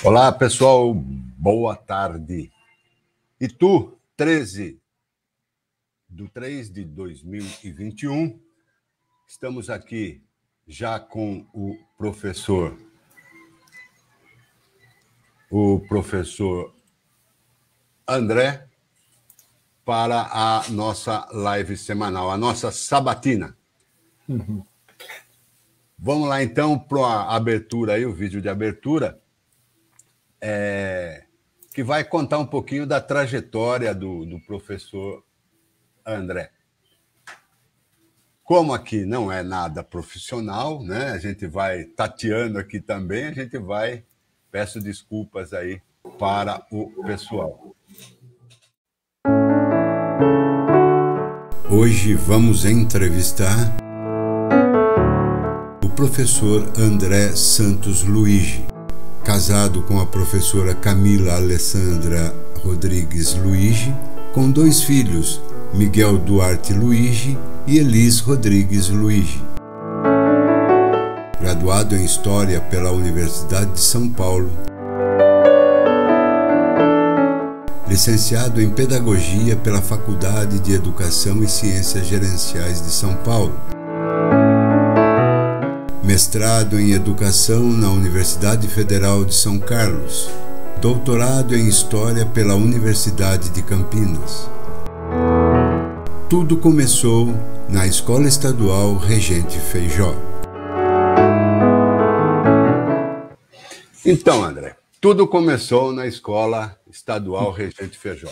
Olá, pessoal, boa tarde. Itu, 13/3/2021, estamos aqui já com o professor André para a nossa live semanal, a nossa sabatina. Vamos lá, então, para a abertura aí, o vídeo de abertura, que vai contar um pouquinho da trajetória do professor André. Como aqui não é nada profissional, né? A gente vai tateando aqui também, peço desculpas aí para o pessoal. Hoje vamos entrevistar o professor André Santos Luigi, casado com a professora Camila Alessandra Rodrigues Luigi, com 2 filhos, Miguel Duarte Luigi e Elis Rodrigues Luigi. Graduado em História pela Universidade de São Paulo. Licenciado em Pedagogia pela Faculdade de Educação e Ciências Gerenciais de São Paulo. Mestrado em Educação na Universidade Federal de São Carlos. Doutorado em História pela Universidade de Campinas. Tudo começou na Escola Estadual Regente Feijó. Então, André, tudo começou na Escola Estadual Regente Feijó.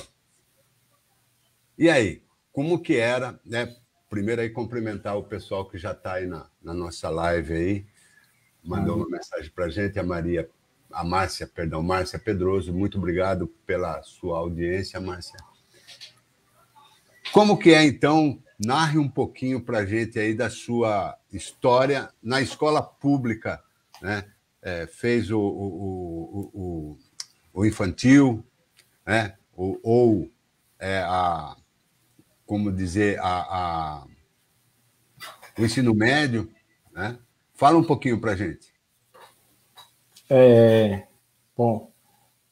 E aí, como que era, né? Primeiro aí cumprimentar o pessoal que já está aí na nossa live aí, mandou uma mensagem para a gente, Márcia Pedroso, muito obrigado pela sua audiência, Márcia. Como que é, então, narre um pouquinho para a gente aí da sua história na escola pública, né? Fez o infantil, né? Como dizer, o ensino médio, né? Fala um pouquinho para a gente. Bom,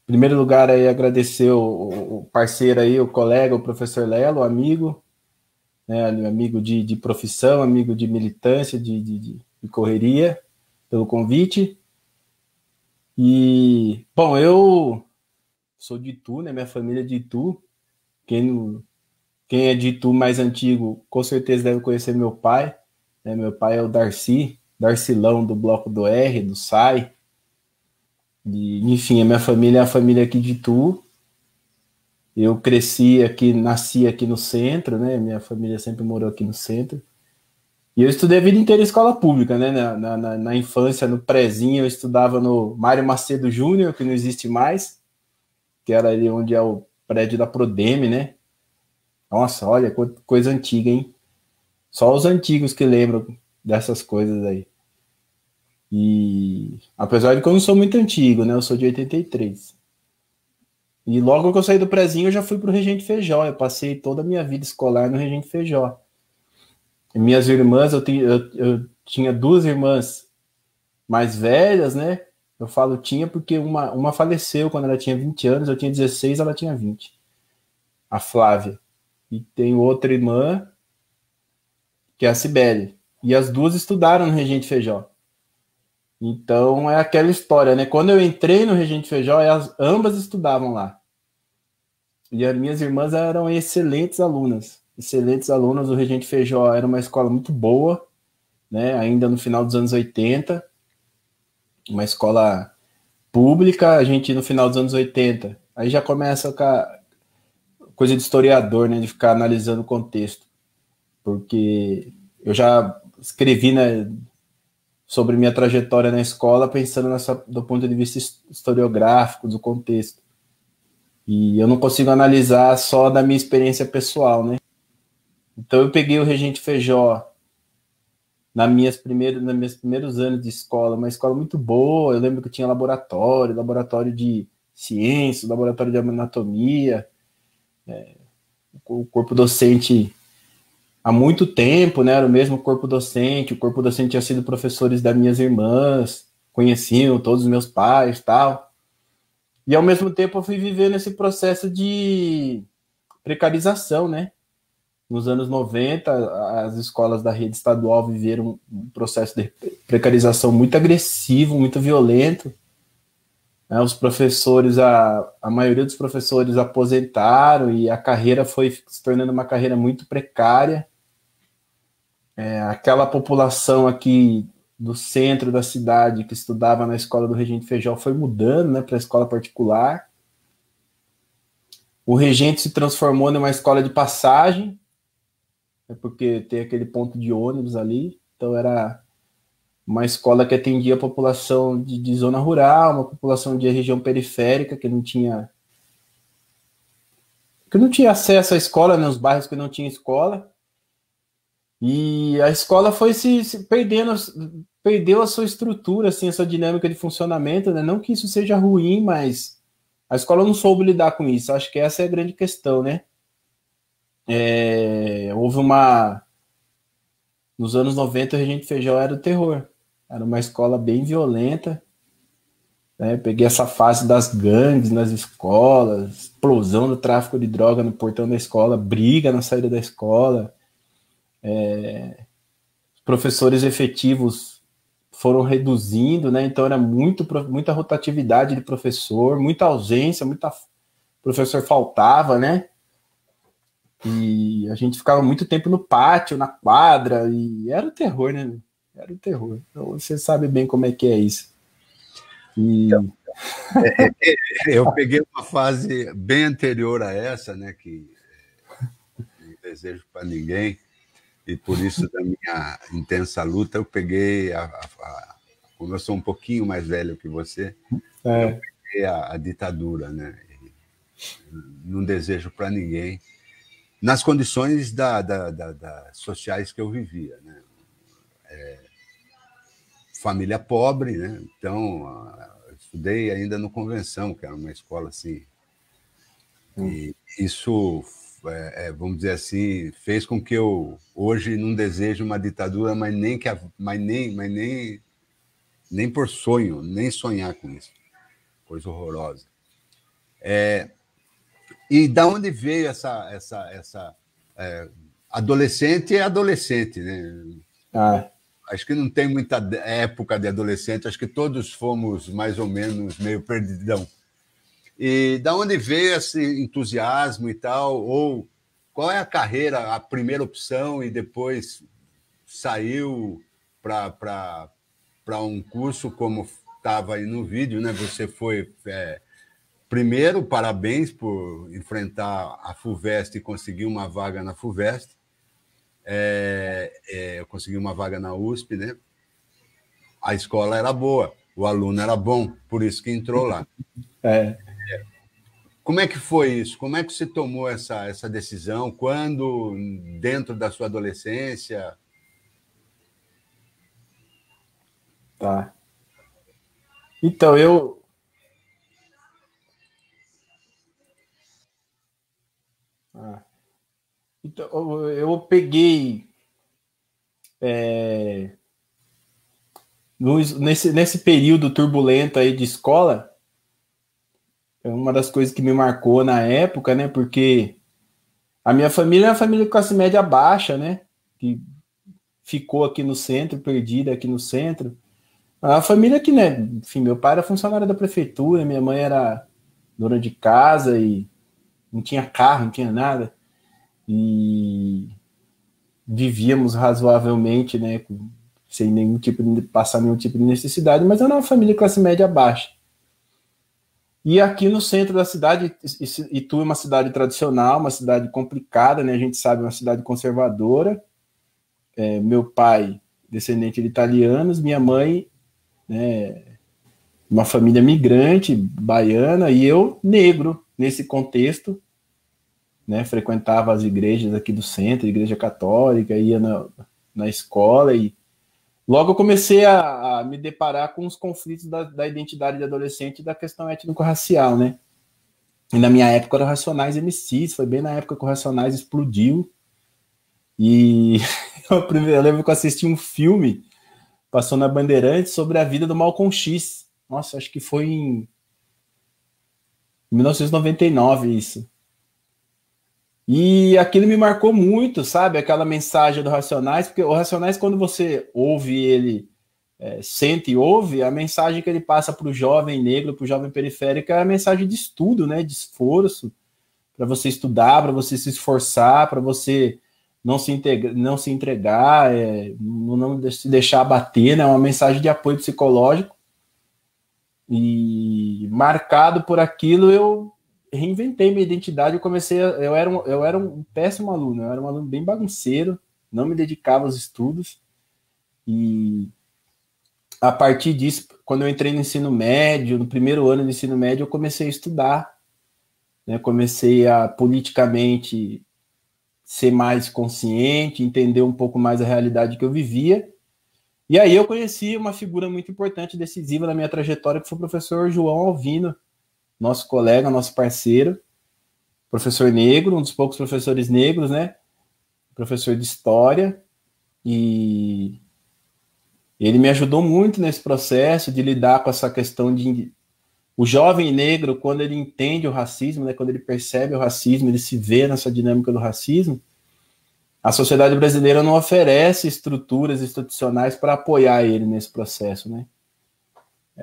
em primeiro lugar, aí, agradecer o parceiro aí, o colega, o professor Lelo, amigo, né, amigo de profissão, amigo de militância, de correria, pelo convite. E, bom, eu sou de Itu, né, minha família é de Itu. Quem é de Itu mais antigo, com certeza deve conhecer meu pai, né? Meu pai é o Darcilão, do Bloco do R, do SAI. Enfim, a minha família é a família aqui de Itu. Eu cresci aqui, nasci aqui no centro, né? Minha família sempre morou aqui no centro. E eu estudei a vida inteira em escola pública, né? Na infância, no prézinho, eu estudava no Mário Macedo Júnior, que não existe mais, que era ali onde é o prédio da Prodeme, né? Nossa, olha, coisa antiga, hein? Só os antigos que lembram dessas coisas aí. E apesar de que eu não sou muito antigo, né? Eu sou de 83. E logo que eu saí do prézinho, eu já fui pro Regente Feijó. Eu passei toda a minha vida escolar no Regente Feijó. E minhas irmãs, eu tinha 2 irmãs mais velhas, né? Eu falo tinha porque uma faleceu quando ela tinha 20 anos, eu tinha 16, ela tinha 20. A Flávia. E tem outra irmã, que é a Cibele. E as 2 estudaram no Regente Feijó. Então, é aquela história, né? Quando eu entrei no Regente Feijó, ambas estudavam lá. E as minhas irmãs eram excelentes alunas. O Regente Feijó era uma escola muito boa, né? Ainda no final dos anos 80. Uma escola pública, a gente no final dos anos 80. Aí já começa com a coisa de historiador, né? De ficar analisando o contexto. Porque eu já escrevi, né, sobre minha trajetória na escola, pensando do ponto de vista historiográfico, do contexto. E eu não consigo analisar só da minha experiência pessoal, né? Então eu peguei o Regente Feijó nos meus primeiros anos de escola, uma escola muito boa. Eu lembro que tinha laboratório de ciências, laboratório de anatomia, o corpo docente há muito tempo, né? Era o mesmo corpo docente. O corpo docente tinha sido professores das minhas irmãs, conheciam todos os meus pais, tal. E, ao mesmo tempo, eu fui vivendo esse processo de precarização, né? Nos anos 90, as escolas da rede estadual viveram um processo de precarização muito agressivo, muito violento. Os professores, a maioria dos professores aposentaram e a carreira foi se tornando uma carreira muito precária. Aquela população aqui do centro da cidade que estudava na escola do Regente Feijó foi mudando, né, para a escola particular. O Regente se transformou numa escola de passagem, porque tem aquele ponto de ônibus ali, então era uma escola que atendia a população de zona rural, uma população de região periférica que não tinha acesso à escola, nos bairros que não tinha escola. E a escola foi se perdendo, perdeu a sua estrutura, assim, a sua dinâmica de funcionamento, né? Não que isso seja ruim, mas a escola não soube lidar com isso. Acho que essa é a grande questão, né? Houve nos anos 90, o Regente Feijó era o terror. Era uma escola bem violenta, né? Peguei essa fase das gangues nas escolas, explosão do tráfico de droga no portão da escola, briga na saída da escola. Os professores efetivos foram reduzindo, né? Então era muita rotatividade de professor, muita ausência, professor faltava, né? E a gente ficava muito tempo no pátio, na quadra, e era o terror, né? Era o terror. Então, você sabe bem como é que é isso. Eu peguei uma fase bem anterior a essa, né? Que não desejo para ninguém, e por isso da minha intensa luta, eu peguei como eu sou um pouquinho mais velho que você, eu peguei a ditadura, né? Não desejo para ninguém, nas condições sociais que eu vivia, né? Família pobre, né? Então, eu estudei ainda no Convenção, que era uma escola assim, e isso, vamos dizer assim, fez com que eu hoje não deseje uma ditadura, mas nem por sonho, nem sonhar com isso. Coisa horrorosa. E da onde veio essa adolescente é adolescente, né? Acho que não tem muita época de adolescente, acho que todos fomos mais ou menos meio perdidão. E da onde veio esse entusiasmo e tal? Ou qual é a carreira, a primeira opção, e depois saiu para um curso como estava aí no vídeo, né? Você foi... primeiro, parabéns por enfrentar a FUVEST e conseguir uma vaga na FUVEST. Eu consegui uma vaga na USP, né? A escola era boa, o aluno era bom, por isso que entrou lá. Como é que foi isso? Como é que você tomou essa decisão? Quando, dentro da sua adolescência? Tá. Então, Então, eu peguei nesse período turbulento aí de escola, é uma das coisas que me marcou na época, né? Porque a minha família é uma família de classe média baixa, né? Que ficou aqui no centro, perdida aqui no centro. A família que, né? Enfim, meu pai era funcionário da prefeitura, minha mãe era dona de casa e não tinha carro, não tinha nada. E vivíamos razoavelmente, né? Sem passar nenhum tipo de necessidade, mas era uma família de classe média baixa. E aqui no centro da cidade, Itu é uma cidade tradicional, uma cidade complicada, né? A gente sabe, uma cidade conservadora. Meu pai, descendente de italianos, minha mãe, né, uma família migrante, baiana, e eu, negro, nesse contexto, né? Frequentava as igrejas aqui do centro, igreja católica, ia na escola, e logo eu comecei a me deparar com os conflitos da identidade de adolescente e da questão étnico-racial, né? E na minha época eram Racionais MCs, foi bem na época que o Racionais explodiu. E eu lembro que eu assisti um filme, passou na Bandeirantes, sobre a vida do Malcolm X. Nossa, acho que foi em Em 1999, isso. E aquilo me marcou muito, sabe? Aquela mensagem do Racionais, porque o Racionais, quando você ouve ele, sente e ouve, a mensagem que ele passa para o jovem negro, para o jovem periférico, é a mensagem de estudo, né? De esforço, para você estudar, para você se esforçar, para você não se entregar, não se deixar abater, né? Uma mensagem de apoio psicológico. E marcado por aquilo, eu reinventei minha identidade. Eu era um péssimo aluno, eu era um aluno bem bagunceiro, não me dedicava aos estudos. E a partir disso, quando eu entrei no ensino médio, no primeiro ano do ensino médio, eu comecei a estudar, né? Comecei a politicamente ser mais consciente, entender um pouco mais a realidade que eu vivia. E aí eu conheci uma figura muito importante, decisiva na minha trajetória, que foi o professor João Alvino, nosso colega, nosso parceiro, professor negro, um dos poucos professores negros, né? Professor de história. E ele me ajudou muito nesse processo de lidar com essa questão de... O jovem negro, quando ele entende o racismo, né? Quando ele percebe o racismo, ele se vê nessa dinâmica do racismo, a sociedade brasileira não oferece estruturas institucionais para apoiar ele nesse processo, né?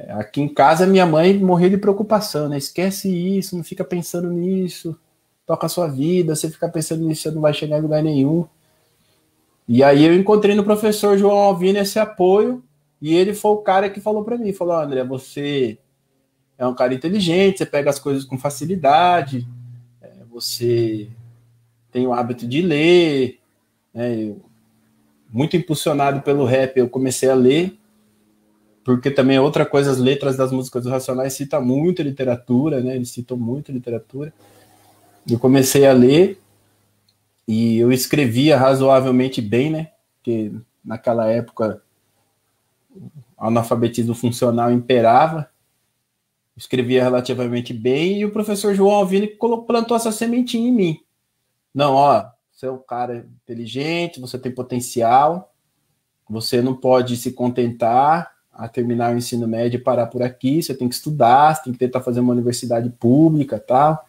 Aqui em casa, minha mãe morreu de preocupação, né? Esquece isso, não fica pensando nisso, toca a sua vida, você fica pensando nisso, você não vai chegar em lugar nenhum. E aí eu encontrei no professor João Alvino esse apoio, e ele foi o cara que falou para mim, falou, André, você é um cara inteligente, você pega as coisas com facilidade, você tem o hábito de ler, muito impulsionado pelo rap, eu comecei a ler, porque também outra coisa, as letras das músicas dos Racionais citam muito literatura, né? Eles citam muito literatura. Eu comecei a ler e eu escrevia razoavelmente bem, né? Porque naquela época o analfabetismo funcional imperava. Escrevia relativamente bem e o professor João Alvino plantou essa sementinha em mim. Não, ó, você é um cara inteligente, você tem potencial, você não pode se contentar a terminar o ensino médio e parar por aqui, você tem que estudar, você tem que tentar fazer uma universidade pública, tal.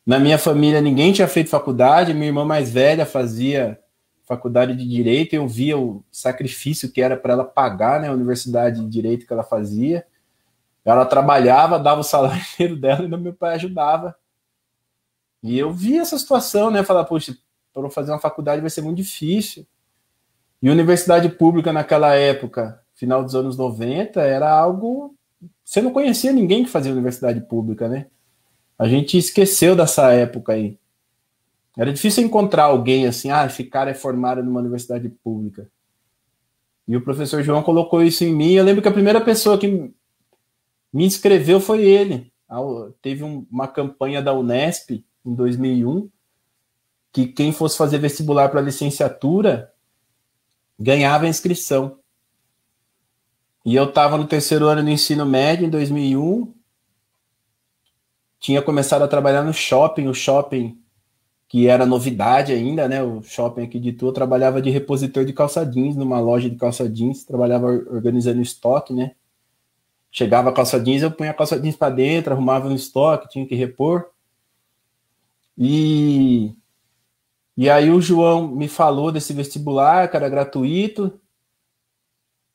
Na minha família, ninguém tinha feito faculdade, minha irmã mais velha fazia faculdade de Direito, eu via o sacrifício que era para ela pagar, né, a universidade de Direito que ela fazia. Ela trabalhava, dava o salário dela e meu pai ajudava. E eu vi essa situação, né? Falar, poxa, para eu fazer uma faculdade vai ser muito difícil. E universidade pública naquela época, final dos anos 90, era algo... Você não conhecia ninguém que fazia universidade pública, né? A gente esqueceu dessa época aí. Era difícil encontrar alguém assim, esse cara é formado numa universidade pública. E o professor João colocou isso em mim. Eu lembro que a primeira pessoa que me inscreveu foi ele. Teve uma campanha da Unesp em 2001, que quem fosse fazer vestibular para licenciatura ganhava a inscrição. E eu estava no terceiro ano do ensino médio, em 2001, tinha começado a trabalhar no shopping, o shopping que era novidade ainda, né? O shopping aqui de Itu, eu trabalhava de repositor de calça jeans, numa loja de calça jeans, trabalhava organizando estoque, né? Chegava a calça jeans, eu punha a calça jeans para dentro, arrumava no estoque, tinha que repor. E aí o João me falou desse vestibular, que era gratuito,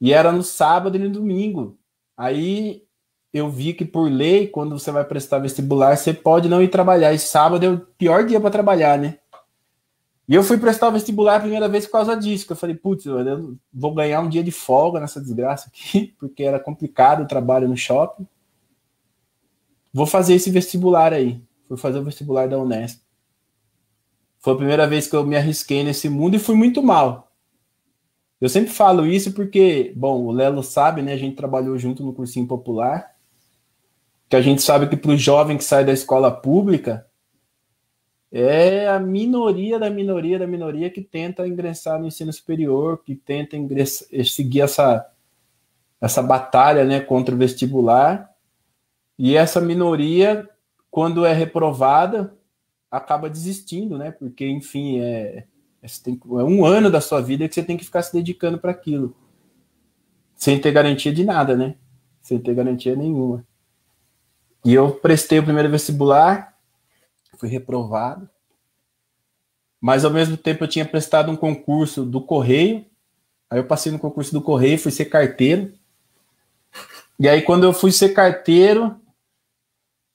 e era no sábado e no domingo. Aí eu vi que, por lei, quando você vai prestar vestibular, você pode não ir trabalhar. E sábado é o pior dia para trabalhar, né? E eu fui prestar o vestibular a primeira vez por causa disso, que eu falei, putz, eu vou ganhar um dia de folga nessa desgraça aqui, porque era complicado o trabalho no shopping. Vou fazer esse vestibular aí. Fui fazer o vestibular da Unesp. Foi a primeira vez que eu me arrisquei nesse mundo e fui muito mal. Eu sempre falo isso porque, bom, o Lelo sabe, né? A gente trabalhou junto no cursinho popular, que a gente sabe que para o jovem que sai da escola pública, é a minoria da minoria da minoria que tenta ingressar no ensino superior, que tenta seguir essa batalha, né, contra o vestibular. E essa minoria, quando é reprovada, acaba desistindo, né? Porque, enfim, é um ano da sua vida que você tem que ficar se dedicando para aquilo, sem ter garantia de nada, né? Sem ter garantia nenhuma. E eu prestei o primeiro vestibular, fui reprovado, mas ao mesmo tempo eu tinha prestado um concurso do Correio, aí eu passei no concurso do Correio, fui ser carteiro, e aí quando eu fui ser carteiro,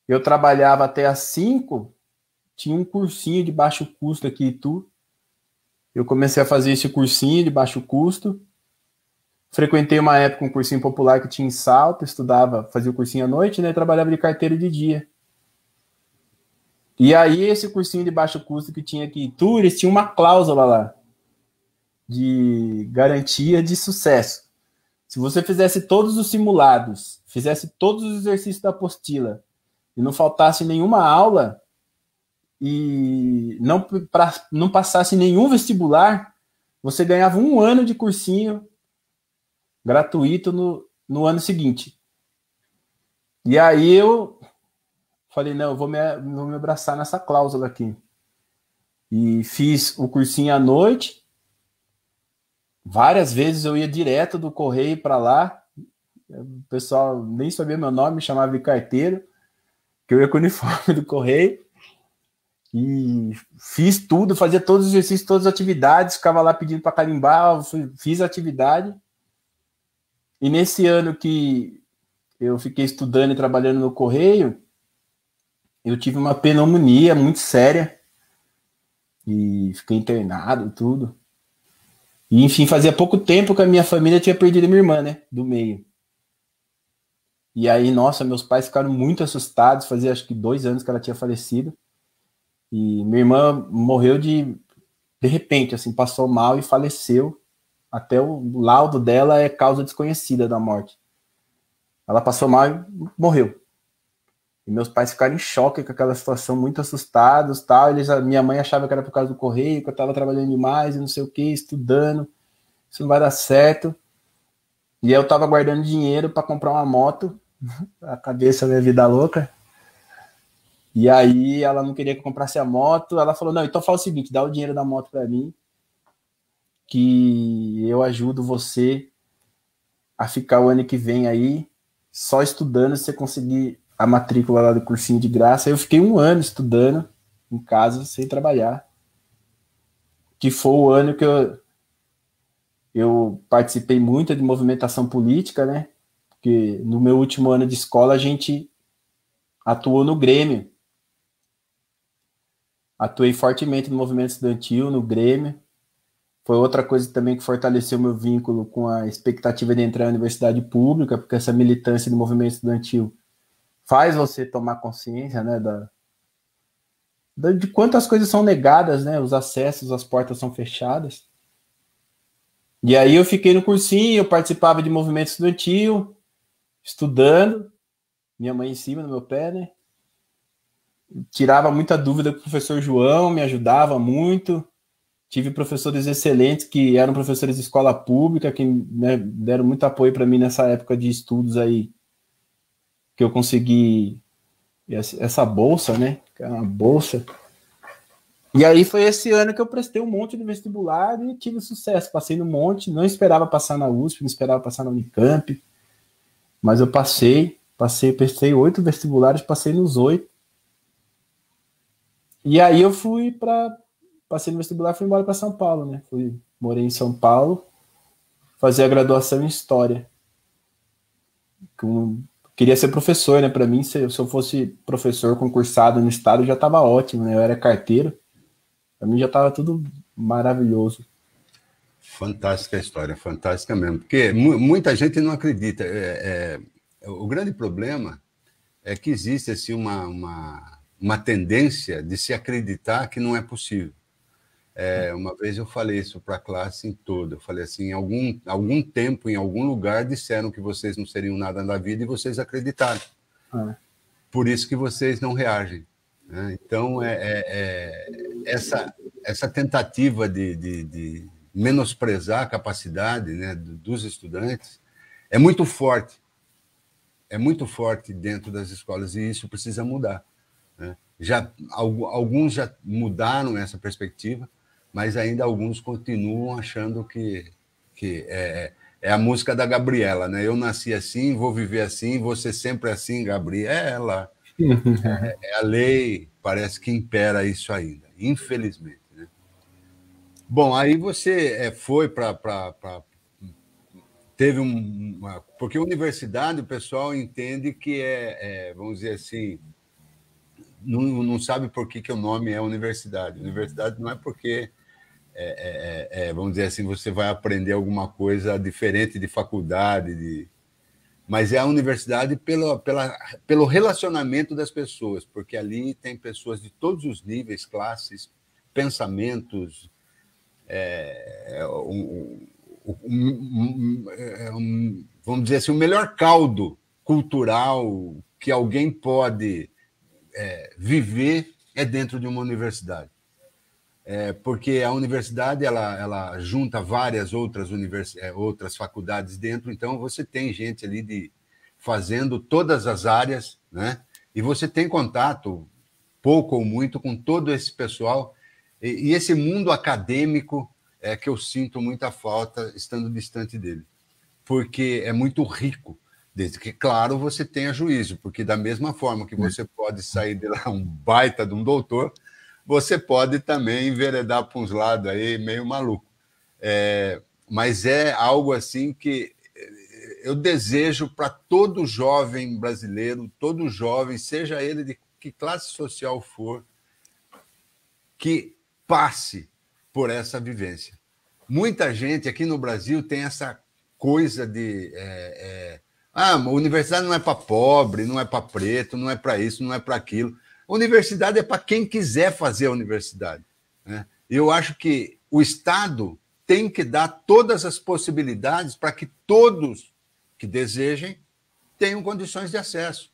eu trabalhava até às 5, tinha um cursinho de baixo custo aqui em Itu, eu comecei a fazer esse cursinho de baixo custo, frequentei uma época um cursinho popular que tinha em Salto, estudava, fazia o cursinho à noite, né, trabalhava de carteiro de dia. E aí esse cursinho de baixo custo que tinha aqui em Itu, eles tinham uma cláusula lá, de garantia de sucesso. Se você fizesse todos os simulados, fizesse todos os exercícios da apostila, e não faltasse nenhuma aula, e não passasse nenhum vestibular, você ganhava 1 ano de cursinho gratuito no ano seguinte. E aí eu falei, não, eu vou me abraçar nessa cláusula aqui. E fiz o cursinho à noite. Várias vezes eu ia direto do correio para lá. O pessoal nem sabia meu nome, me chamava de carteiro, que eu ia com o uniforme do correio. E fiz tudo, fazia todos os exercícios, todas as atividades, ficava lá pedindo para carimbar, fiz a atividade. E nesse ano que eu fiquei estudando e trabalhando no correio, eu tive uma pneumonia muito séria e fiquei internado, tudo. E, enfim, fazia pouco tempo que a minha família tinha perdido a minha irmã, né, do meio. E aí, nossa, meus pais ficaram muito assustados, fazia acho que 2 anos que ela tinha falecido. E minha irmã morreu de repente, assim, passou mal e faleceu. Até o laudo dela é causa desconhecida da morte. Ela passou mal e morreu. E meus pais ficaram em choque com aquela situação, muito assustados, tal. Minha mãe achava que era por causa do correio, que eu estava trabalhando demais e não sei o que, estudando. Isso não vai dar certo. E eu estava guardando dinheiro para comprar uma moto. A cabeça, minha vida louca. E aí ela não queria que eu comprasse a moto. Ela falou, não, então fala o seguinte, dá o dinheiro da moto para mim, que eu ajudo você a ficar o ano que vem aí só estudando, se você conseguir a matrícula lá do cursinho de graça. Eu fiquei 1 ano estudando em casa, sem trabalhar, que foi o ano que eu participei muito de movimentação política, né? Porque no meu último ano de escola a gente atuou no Grêmio. Atuei fortemente no movimento estudantil, no Grêmio. Foi outra coisa também que fortaleceu meu vínculo com a expectativa de entrar na universidade pública, porque essa militância do movimento estudantil faz você tomar consciência, né, de quantas coisas são negadas, né, os acessos, as portas são fechadas. E aí eu fiquei no cursinho, eu participava de movimento estudantil, estudando, minha mãe em cima do meu pé, né, tirava muita dúvida com o professor João, me ajudava muito. Tive professores excelentes que eram professores de escola pública, que, né, deram muito apoio para mim nessa época de estudos aí, que eu consegui essa bolsa, né? Que é uma bolsa. E aí foi esse ano que eu prestei um monte de vestibular e tive sucesso. Passei no monte, não esperava passar na USP, não esperava passar na Unicamp, mas eu prestei 8 vestibulares, passei nos 8. E aí eu passei no vestibular e fui embora para São Paulo, né? Morei em São Paulo, fazer a graduação em História. Queria ser professor, né? Para mim, se eu fosse professor concursado no estado, já estava ótimo, né? Eu era carteiro, para mim já estava tudo maravilhoso. Fantástica a história, fantástica mesmo. Porque muita gente não acredita. O grande problema é que existe assim, uma tendência de se acreditar que não é possível. Uma vez eu falei isso para a classe em toda. Eu falei assim, algum tempo, em algum lugar, disseram que vocês não seriam nada na vida e vocês acreditaram. Por isso que vocês não reagem. Né? Então, essa tentativa de menosprezar a capacidade, né, dos estudantes é muito forte. É muito forte dentro das escolas e isso precisa mudar. Né? Alguns já mudaram essa perspectiva, mas ainda alguns continuam achando que é a música da Gabriela, né? Eu nasci assim, vou viver assim, vou ser sempre assim, Gabriela. É a lei, parece que impera isso ainda, infelizmente. Né? Bom, aí você foi para... Teve porque a universidade, o pessoal entende que vamos dizer assim, não sabe por que o nome é universidade. Universidade não é porque, vamos dizer assim, você vai aprender alguma coisa diferente de faculdade, mas é a universidade pelo relacionamento das pessoas, porque ali tem pessoas de todos os níveis, classes, pensamentos, vamos dizer assim, o melhor caldo cultural que alguém pode viver é dentro de uma universidade. Porque a universidade ela junta várias outras faculdades dentro, então você tem gente ali fazendo todas as áreas, né? E você tem contato, pouco ou muito, com todo esse pessoal, e esse mundo acadêmico é que eu sinto muita falta estando distante dele, porque é muito rico, desde que, claro, você tenha juízo, porque da mesma forma que você pode sair de lá um baita de um doutor, você pode também enveredar para uns lados aí meio maluco. Mas é algo assim que eu desejo para todo jovem brasileiro, todo jovem, seja ele de que classe social for, que passe por essa vivência. Muita gente aqui no Brasil tem essa coisa de... a universidade não é para pobre, não é para preto, não é para isso, não é para aquilo. A universidade é para quem quiser fazer a universidade. Né? Eu acho que o Estado tem que dar todas as possibilidades para que todos que desejem tenham condições de acesso.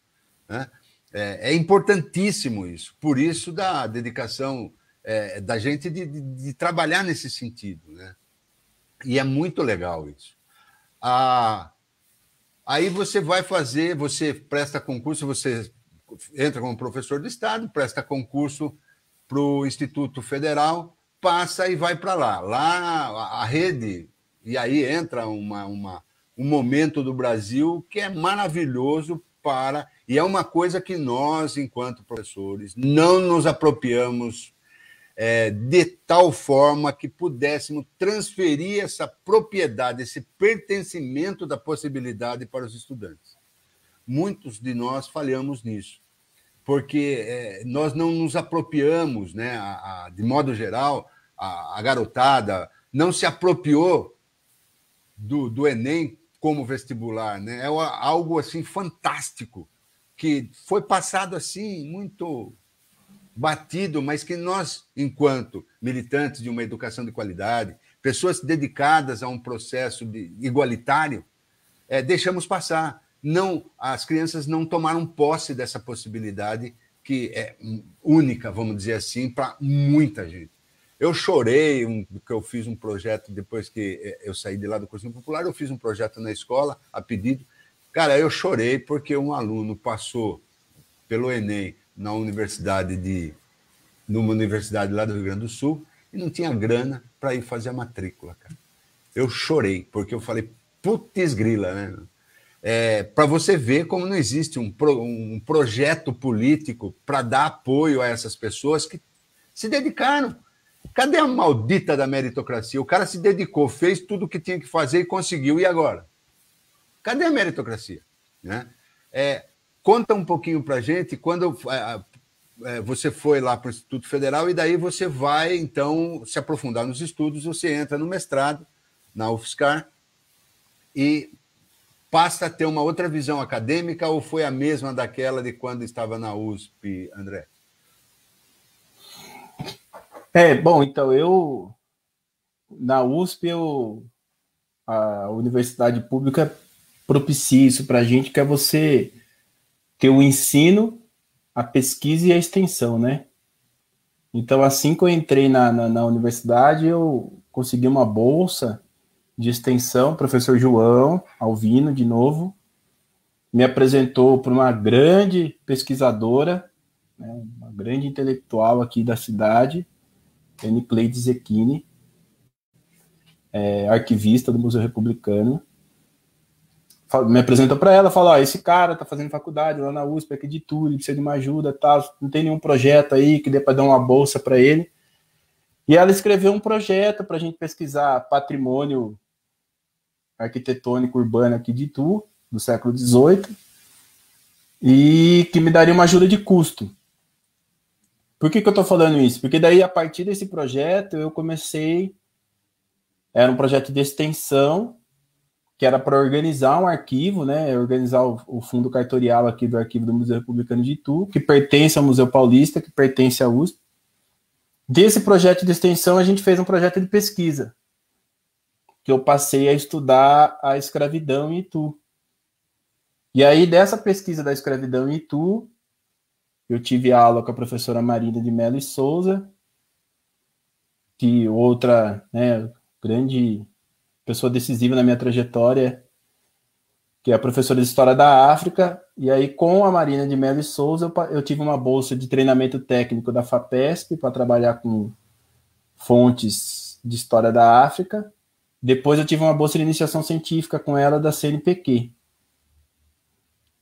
Né? É importantíssimo isso. Por isso, da dedicação da gente de trabalhar nesse sentido. Né? E é muito legal isso. Aí você vai fazer, você presta concurso, você entra como professor de Estado, presta concurso para o Instituto Federal, passa e vai para lá. Lá a rede, e aí entra um momento do Brasil que é maravilhoso e é uma coisa que nós, enquanto professores, não nos apropriamos de tal forma que pudéssemos transferir essa propriedade, esse pertencimento da possibilidade para os estudantes. Muitos de nós falhamos nisso, porque nós não nos apropriamos, né? De modo geral, a garotada não se apropriou do Enem como vestibular. Né? É algo assim fantástico, que foi passado assim muito batido, mas que nós, enquanto militantes de uma educação de qualidade, pessoas dedicadas a um processo igualitário, deixamos passar. Não, as crianças não tomaram posse dessa possibilidade que é única, vamos dizer assim, para muita gente. Eu chorei, porque eu fiz um projeto, depois que eu saí de lá do cursinho popular, eu fiz um projeto na escola, a pedido. Cara, eu chorei porque um aluno passou pelo Enem numa universidade lá do Rio Grande do Sul e não tinha grana para ir fazer a matrícula, cara. Eu chorei, porque eu falei, putz grila, né? Para você ver como não existe um projeto político para dar apoio a essas pessoas que se dedicaram. Cadê a maldita da meritocracia? O cara se dedicou, fez tudo o que tinha que fazer e conseguiu. E agora? Cadê a meritocracia? Né? Conta um pouquinho para a gente quando você foi lá para o Instituto Federal e daí você vai, então, se aprofundar nos estudos, você entra no mestrado, na UFSCar, e passa a ter uma outra visão acadêmica ou foi a mesma daquela de quando estava na USP, André? Bom, então na USP, a universidade pública propicia isso para a gente, que é você ter o ensino, a pesquisa e a extensão, né? Então, assim que eu entrei na universidade, eu consegui uma bolsa de extensão, professor João Alvino, de novo, me apresentou para uma grande pesquisadora, né, uma grande intelectual aqui da cidade, Cleide Zecchini, arquivista do Museu Republicano, me apresentou para ela, falou, esse cara tá fazendo faculdade lá na USP, aqui de Itu, ele precisa de uma ajuda, tá? Não tem nenhum projeto aí que dê para dar uma bolsa para ele. E ela escreveu um projeto para a gente pesquisar patrimônio arquitetônico urbano aqui de Itu, do século XVIII, e que me daria uma ajuda de custo. Por que eu estou falando isso? Porque daí, a partir desse projeto, eu comecei... Era um projeto de extensão, que era para organizar um arquivo, né? Organizar o fundo cartorial aqui do arquivo do Museu Republicano de Itu, que pertence ao Museu Paulista, que pertence à USP. Desse projeto de extensão, a gente fez um projeto de pesquisa, que eu passei a estudar a escravidão em Itu. E aí, dessa pesquisa da escravidão em Itu, eu tive aula com a professora Marina de Mello e Souza, que outra, né, grande pessoa decisiva na minha trajetória, que é a professora de História da África. E aí, com a Marina de Mello e Souza, eu tive uma bolsa de treinamento técnico da FAPESP para trabalhar com fontes de História da África. Depois eu tive uma bolsa de iniciação científica com ela da CNPq.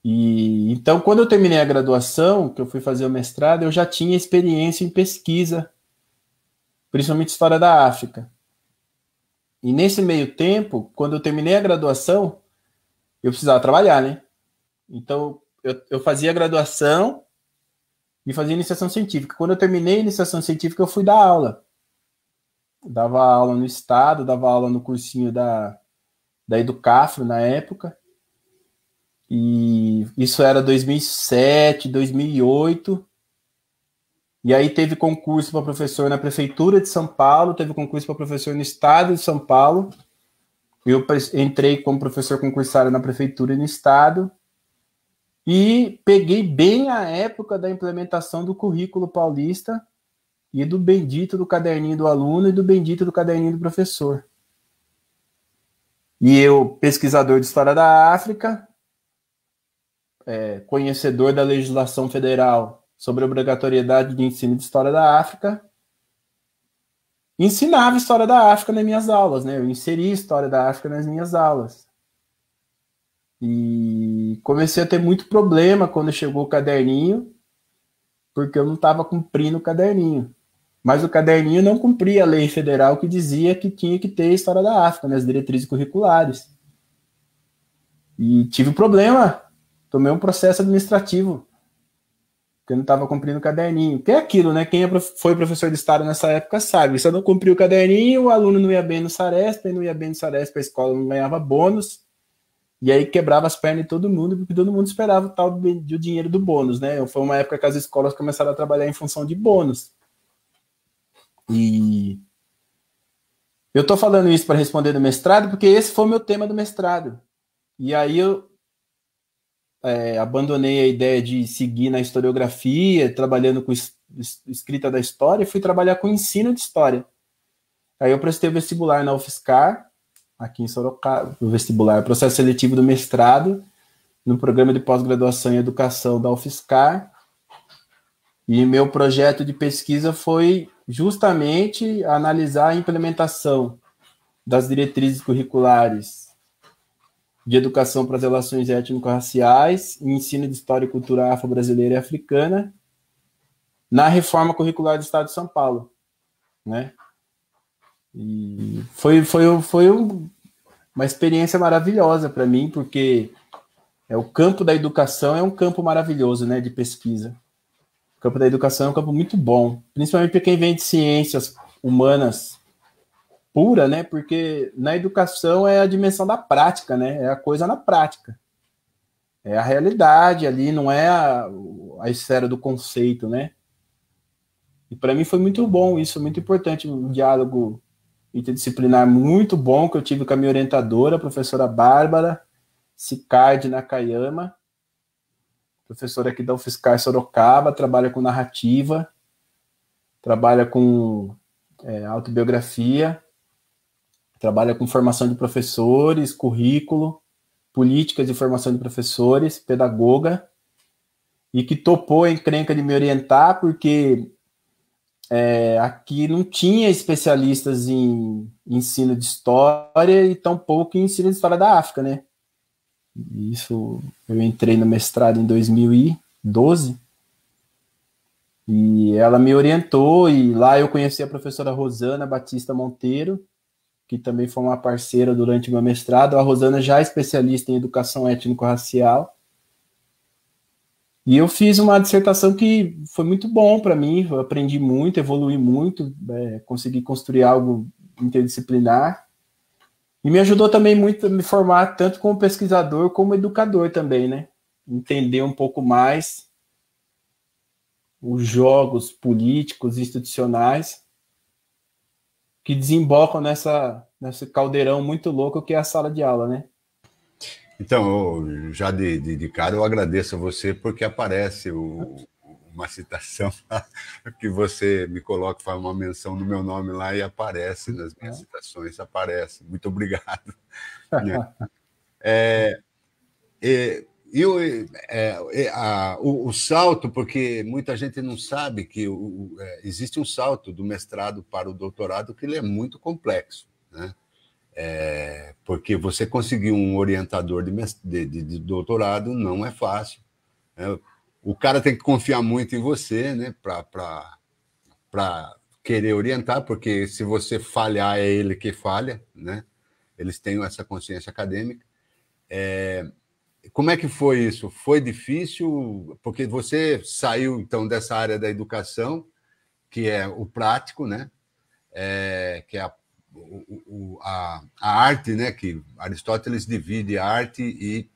E então, quando eu terminei a graduação, que eu fui fazer o mestrado, eu já tinha experiência em pesquisa, principalmente História da África. E nesse meio tempo, quando eu terminei a graduação, eu precisava trabalhar, né? Então, eu fazia graduação e fazia iniciação científica. Quando eu terminei a iniciação científica, eu fui dar aula. Eu dava aula no Estado, dava aula no cursinho da Educafro na época. E isso era 2007, 2008. E aí teve concurso para professor na Prefeitura de São Paulo, teve concurso para professor no Estado de São Paulo. Eu entrei como professor concursário na Prefeitura e no Estado. E peguei bem a época da implementação do currículo paulista e do bendito do caderninho do aluno e do bendito do caderninho do professor. E eu, pesquisador de História da África, conhecedor da legislação federal sobre a obrigatoriedade de ensino de História da África, ensinava História da África nas minhas aulas, né? Eu inseri História da África nas minhas aulas. E comecei a ter muito problema quando chegou o caderninho, porque eu não estava cumprindo o caderninho. Mas o caderninho não cumpria a lei federal que dizia que tinha que ter História da África nas diretrizes curriculares. E tive problema, tomei um processo administrativo, porque eu não estava cumprindo o caderninho. Que é aquilo, né? Quem foi professor de História nessa época sabe. Se eu não cumpria o caderninho, o aluno não ia bem no Saresp, não ia bem no Saresp, a escola não ganhava bônus, e aí quebrava as pernas de todo mundo, porque todo mundo esperava o tal do dinheiro do bônus, né? Foi uma época que as escolas começaram a trabalhar em função de bônus. E eu estou falando isso para responder do mestrado, porque esse foi o meu tema do mestrado. E aí eu abandonei a ideia de seguir na historiografia, trabalhando com escrita da história, e fui trabalhar com ensino de história. Aí eu prestei o vestibular na UFSCar, aqui em Sorocaba, o vestibular, processo seletivo do mestrado, no programa de pós-graduação em educação da UFSCar, e meu projeto de pesquisa foi justamente analisar a implementação das diretrizes curriculares de educação para as relações étnico-raciais e ensino de história e cultura afro-brasileira e africana na reforma curricular do Estado de São Paulo, né? E foi uma experiência maravilhosa para mim, porque o campo da educação é um campo maravilhoso, né, de pesquisa. O campo da educação é um campo muito bom, principalmente para quem vem de ciências humanas pura, né? Porque na educação é a dimensão da prática, né? É a coisa na prática. É a realidade ali, não é a esfera do conceito, né? E para mim foi muito bom isso, muito importante, um diálogo interdisciplinar muito bom que eu tive com a minha orientadora, a professora Bárbara Sicardi Nakayama, professora aqui da UFSCar Sorocaba, trabalha com narrativa, trabalha com autobiografia, trabalha com formação de professores, currículo, políticas de formação de professores, pedagoga, e que topou a encrenca de me orientar, porque aqui não tinha especialistas em ensino de história e tampouco em ensino de história da África, né? Isso, eu entrei no mestrado em 2012, e ela me orientou, e lá eu conheci a professora Rosana Batista Monteiro, que também foi uma parceira durante o meu mestrado. A Rosana já é especialista em educação étnico-racial. E eu fiz uma dissertação que foi muito bom para mim, eu aprendi muito, evolui muito, consegui construir algo interdisciplinar. E me ajudou também muito a me formar tanto como pesquisador como educador também, né? Entender um pouco mais os jogos políticos, institucionais, que desembocam nesse caldeirão muito louco que é a sala de aula, né? Então, já de cara, eu agradeço a você, porque aparece uma citação que você me coloca, faz uma menção do meu nome lá e aparece nas minhas citações, aparece. Muito obrigado. O salto, porque muita gente não sabe que existe um salto do mestrado para o doutorado que ele é muito complexo, né? Porque você conseguir um orientador de doutorado não é fácil, né? O cara tem que confiar muito em você, né, para querer orientar, porque se você falhar, é ele que falha, né? Eles têm essa consciência acadêmica. Como é que foi isso? Foi difícil? Porque você saiu, então, dessa área da educação, que é o prático, né? Que é a arte, né? Que Aristóteles divide arte e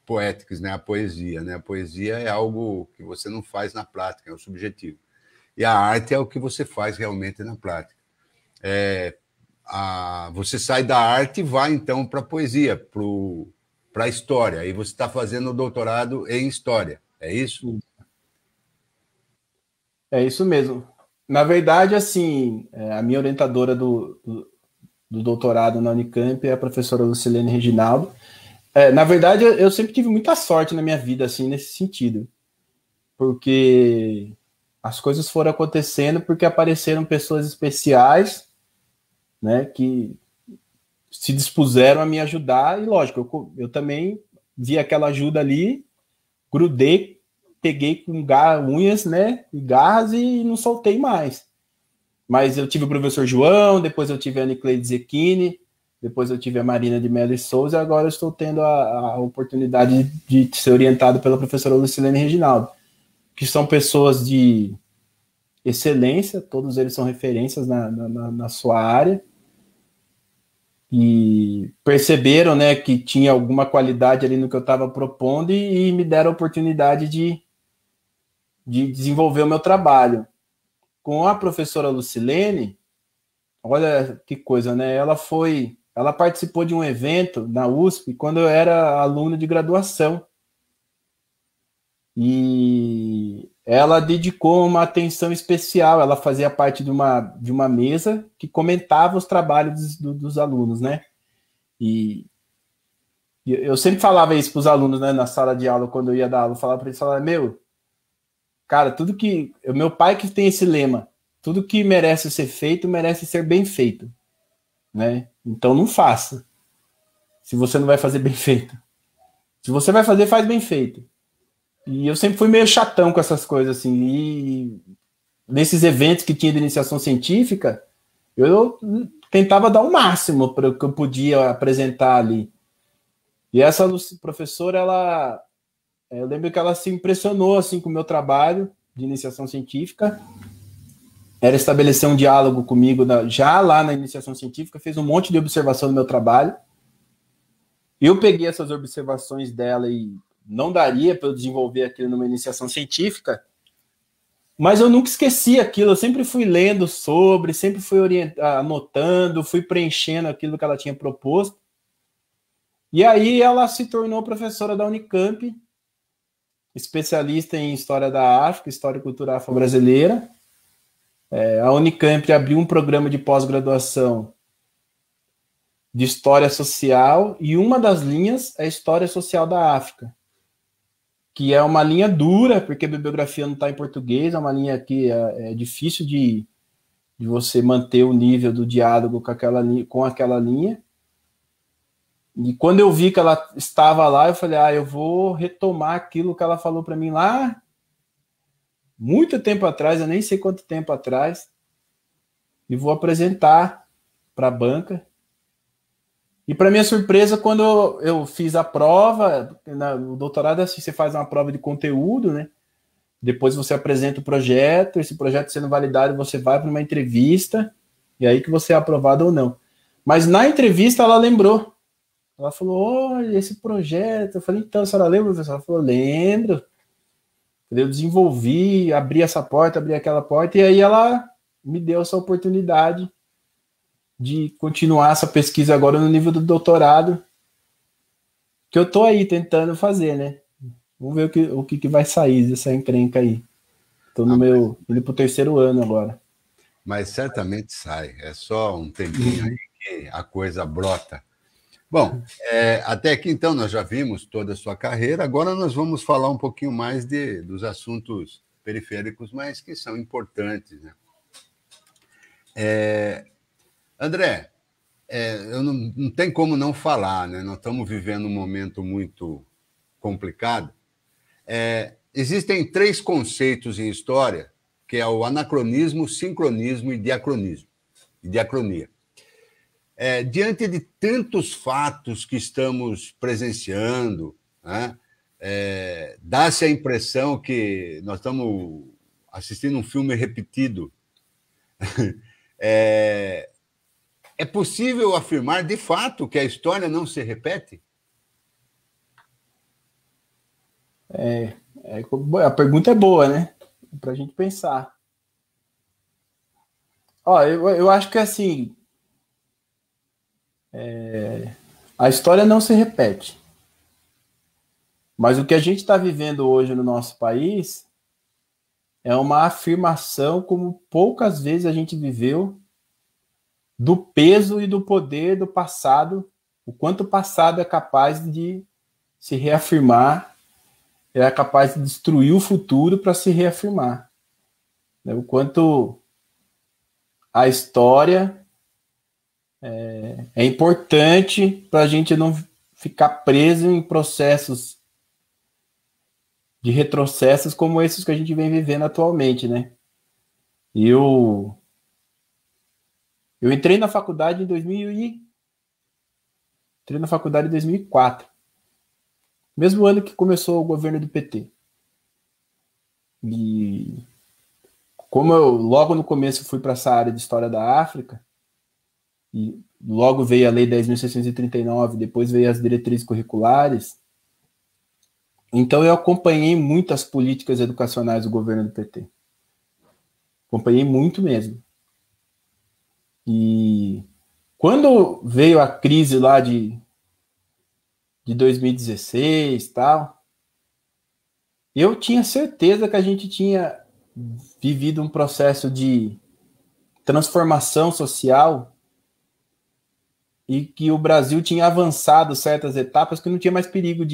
poéticos, né? A poesia, né? A poesia é algo que você não faz na prática, é o subjetivo. E a arte é o que você faz realmente na prática. Você sai da arte e vai, então, para a poesia, para a história. E você está fazendo o doutorado em história, é isso? É isso mesmo. Na verdade, assim, a minha orientadora do doutorado na Unicamp é a professora Lucilene Reginaldo. Na verdade, eu sempre tive muita sorte na minha vida, assim, nesse sentido. Porque as coisas foram acontecendo porque apareceram pessoas especiais, né, que se dispuseram a me ajudar. E, lógico, eu também vi aquela ajuda ali, grudei, peguei com unhas, né, e garras e não soltei mais. Mas eu tive o professor João, depois eu tive a Nicleide Zecchini, depois eu tive a Marina de Mello e Souza, e agora eu estou tendo a oportunidade de ser orientado pela professora Lucilene Reginaldo, que são pessoas de excelência, todos eles são referências na sua área, e perceberam, né, que tinha alguma qualidade ali no que eu estava propondo e me deram a oportunidade de desenvolver o meu trabalho. Com a professora Lucilene, olha que coisa, né? Ela participou de um evento na USP quando eu era aluno de graduação. E ela dedicou uma atenção especial. Ela fazia parte de uma mesa que comentava os trabalhos dos alunos, né? E eu sempre falava isso para os alunos, né, na sala de aula, quando eu ia dar aula, eu falava para eles, meu, cara, meu pai que tem esse lema, tudo que merece ser feito, merece ser bem feito, né? Então não faça, se você não vai fazer bem feito. Se você vai fazer, faz bem feito. E eu sempre fui meio chatão com essas coisas, assim, e nesses eventos que tinha de iniciação científica, eu tentava dar o máximo para o que eu podia apresentar ali. E essa professora, eu lembro que ela se impressionou, assim, com o meu trabalho de iniciação científica. Ela estabeleceu um diálogo comigo já lá na iniciação científica, fez um monte de observação do meu trabalho. Eu peguei essas observações dela e não daria para eu desenvolver aquilo numa iniciação científica, mas eu nunca esqueci aquilo, eu sempre fui lendo sobre, sempre fui anotando, fui preenchendo aquilo que ela tinha proposto. E aí ela se tornou professora da Unicamp, especialista em História da África, História e Cultura Afro-Brasileira. A Unicamp abriu um programa de pós-graduação de História Social, e uma das linhas é História Social da África, que é uma linha dura, porque a bibliografia não está em português, é uma linha que é difícil de você manter o nível do diálogo com aquela linha. E quando eu vi que ela estava lá, eu falei, eu vou retomar aquilo que ela falou para mim lá muito tempo atrás, eu nem sei quanto tempo atrás, e vou apresentar para a banca. E para minha surpresa, quando eu fiz a prova, o doutorado é assim, você faz uma prova de conteúdo, né? Depois você apresenta o projeto, esse projeto sendo validado, você vai para uma entrevista, e aí que você é aprovado ou não. Mas na entrevista ela lembrou. Ela falou, olha, esse projeto. Eu falei, então, a senhora lembra, professor? Ela falou, lembro. Eu desenvolvi, abri essa porta, abri aquela porta, e aí ela me deu essa oportunidade de continuar essa pesquisa agora no nível do doutorado, que eu tô aí tentando fazer, né? Vamos ver o que vai sair dessa encrenca aí. Tô no indo pro 3º ano agora. Mas certamente sai. É só um tempinho aí que a coisa brota. Bom, até aqui, então, nós já vimos toda a sua carreira. Agora nós vamos falar um pouquinho mais dos assuntos periféricos, mas que são importantes, né? André, não tem como não falar, né? Nós estamos vivendo um momento muito complicado. Existem 3 conceitos em história, que é o anacronismo, sincronismo e diacronia. Diante de tantos fatos que estamos presenciando, né, dá-se a impressão que nós estamos assistindo um filme repetido. É possível afirmar, de fato, que a história não se repete? A pergunta é boa, né? Para a gente pensar. Eu acho que assim, a história não se repete. Mas o que a gente está vivendo hoje no nosso país é uma afirmação como poucas vezes a gente viveu do peso e do poder do passado, o quanto o passado é capaz de se reafirmar, é capaz de destruir o futuro para se reafirmar. O quanto a história é importante para a gente não ficar preso em processos de retrocessos como esses que a gente vem vivendo atualmente, né? Eu entrei na faculdade em 2004, mesmo ano que começou o governo do PT. E como eu logo no começo fui para essa área de história da África, e logo veio a Lei 10.639, depois veio as diretrizes curriculares, então eu acompanhei muitas políticas educacionais do governo do PT. Acompanhei muito mesmo. E quando veio a crise lá de 2016 e tal, eu tinha certeza que a gente tinha vivido um processo de transformação social e que o Brasil tinha avançado certas etapas que não tinha mais perigo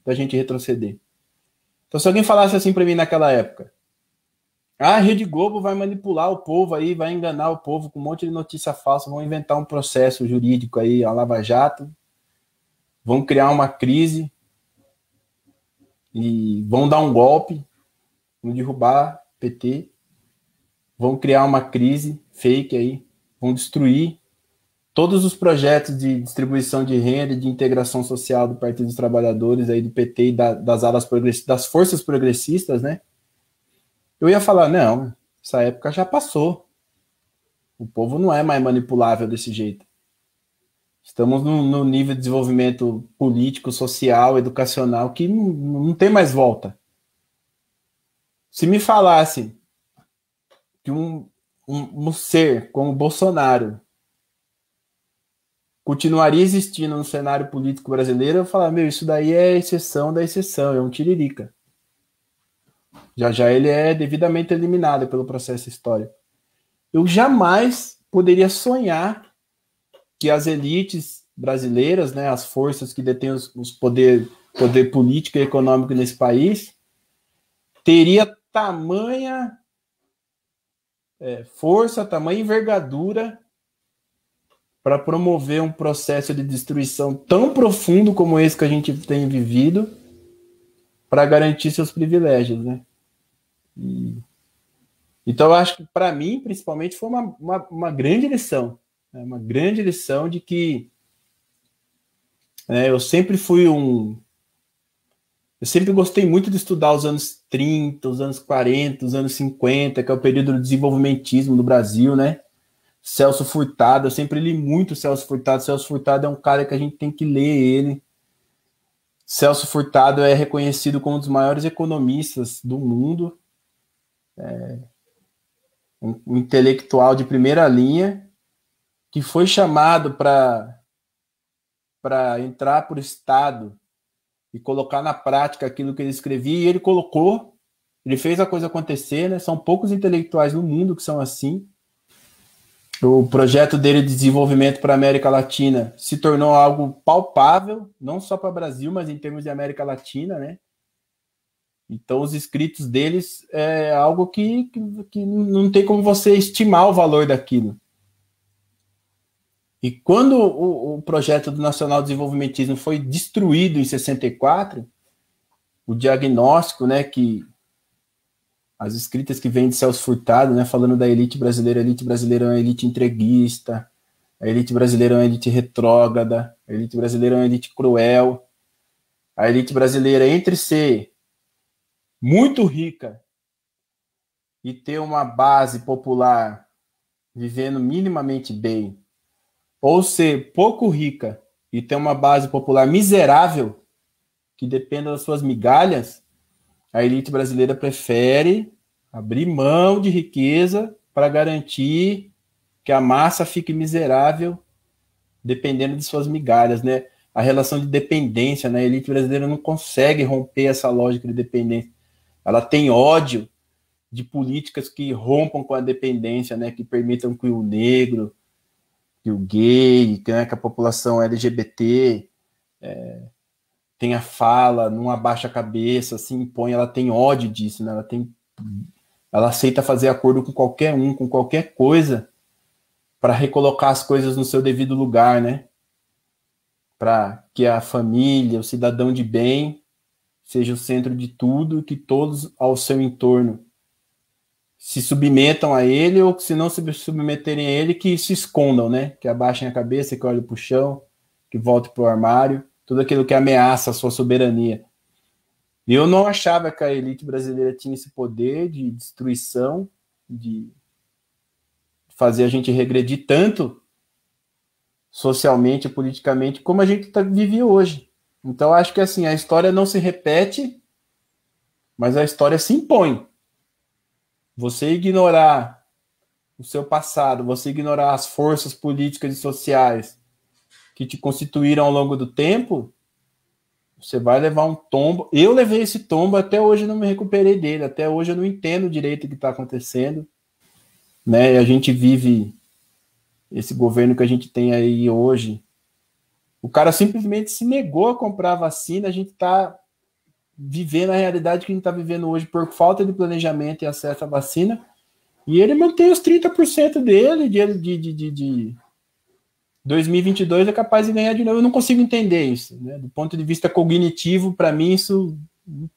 da gente retroceder. Então, se alguém falasse assim para mim naquela época, a Rede Globo vai manipular o povo aí, vai enganar o povo com um monte de notícia falsa, vão inventar um processo jurídico aí, a Lava Jato, vão criar uma crise e vão dar um golpe, vão derrubar PT, vão criar uma crise fake aí, vão destruir todos os projetos de distribuição de renda e de integração social do Partido dos Trabalhadores, aí do PT e das alas progressistas, das forças progressistas, né? Eu ia falar, não, essa época já passou. O povo não é mais manipulável desse jeito. Estamos no nível de desenvolvimento político, social, educacional, que não tem mais volta. Se me falasse que um ser como Bolsonaro continuaria existindo no cenário político brasileiro, eu falaria, isso daí é exceção da exceção, é um tiririca. Já ele é devidamente eliminado pelo processo histórico. Eu jamais poderia sonhar que as elites brasileiras, né, as forças que detêm os poder político e econômico nesse país, teria tamanha força, tamanha envergadura para promover um processo de destruição tão profundo como esse que a gente tem vivido, para garantir seus privilégios, né? Então, eu acho que, para mim, principalmente, foi uma grande lição. Né? Uma grande lição de que eu sempre fui Eu sempre gostei muito de estudar os anos 30, os anos 40, os anos 50, que é o período do desenvolvimentismo do Brasil, né? Celso Furtado, eu sempre li muito Celso Furtado. Celso Furtado é um cara que a gente tem que ler ele. Celso Furtado é reconhecido como um dos maiores economistas do mundo. Um intelectual de primeira linha, que foi chamado para entrar para o Estado e colocar na prática aquilo que ele escrevia, e ele colocou, ele fez a coisa acontecer, né? São poucos intelectuais no mundo que são assim. O projeto dele de desenvolvimento para a América Latina se tornou algo palpável, não só para o Brasil, mas em termos de América Latina, né? Então, os escritos deles é algo que não tem como você estimar o valor daquilo. E quando o projeto do Nacional Desenvolvimentismo foi destruído em 64, o diagnóstico, né, que as escritas que vêm de Celso Furtado, né, falando da elite brasileira é uma elite entreguista, a elite brasileira é uma elite retrógrada, a elite brasileira é uma elite cruel, a elite brasileira, entre ser muito rica e ter uma base popular vivendo minimamente bem, ou ser pouco rica e ter uma base popular miserável, que dependa das suas migalhas, a elite brasileira prefere abrir mão de riqueza para garantir que a massa fique miserável dependendo de suas migalhas, né? A relação de dependência, né? A elite brasileira não consegue romper essa lógica de dependência. Ela tem ódio de políticas que rompam com a dependência, né? Que permitam que o negro, que o gay, que a população LGBT tenha fala, não abaixa a cabeça, se impõe, ela tem ódio disso, né? Ela aceita fazer acordo com qualquer um, com qualquer coisa, para recolocar as coisas no seu devido lugar, né? Para que a família, o cidadão de bem, seja o centro de tudo, que todos ao seu entorno se submetam a ele, ou que se não se submeterem a ele, que se escondam, né? Que abaixem a cabeça, que olhem para o chão, que voltem para o armário, tudo aquilo que ameaça a sua soberania. E eu não achava que a elite brasileira tinha esse poder de destruição, de fazer a gente regredir tanto socialmente e politicamente como a gente vive hoje. Então, acho que assim, a história não se repete, mas a história se impõe. Você ignorar o seu passado, você ignorar as forças políticas e sociais que te constituíram ao longo do tempo, você vai levar um tombo. Eu levei esse tombo, até hoje eu não me recuperei dele, até hoje eu não entendo direito o que está acontecendo, né? E a gente vive esse governo que a gente tem aí hoje. O cara simplesmente se negou a comprar a vacina, a gente está vivendo a realidade que a gente está vivendo hoje por falta de planejamento e acesso à vacina, e ele mantém os 30% dele de 2022 é capaz de ganhar de novo. Eu não consigo entender isso, né? Do ponto de vista cognitivo, para mim isso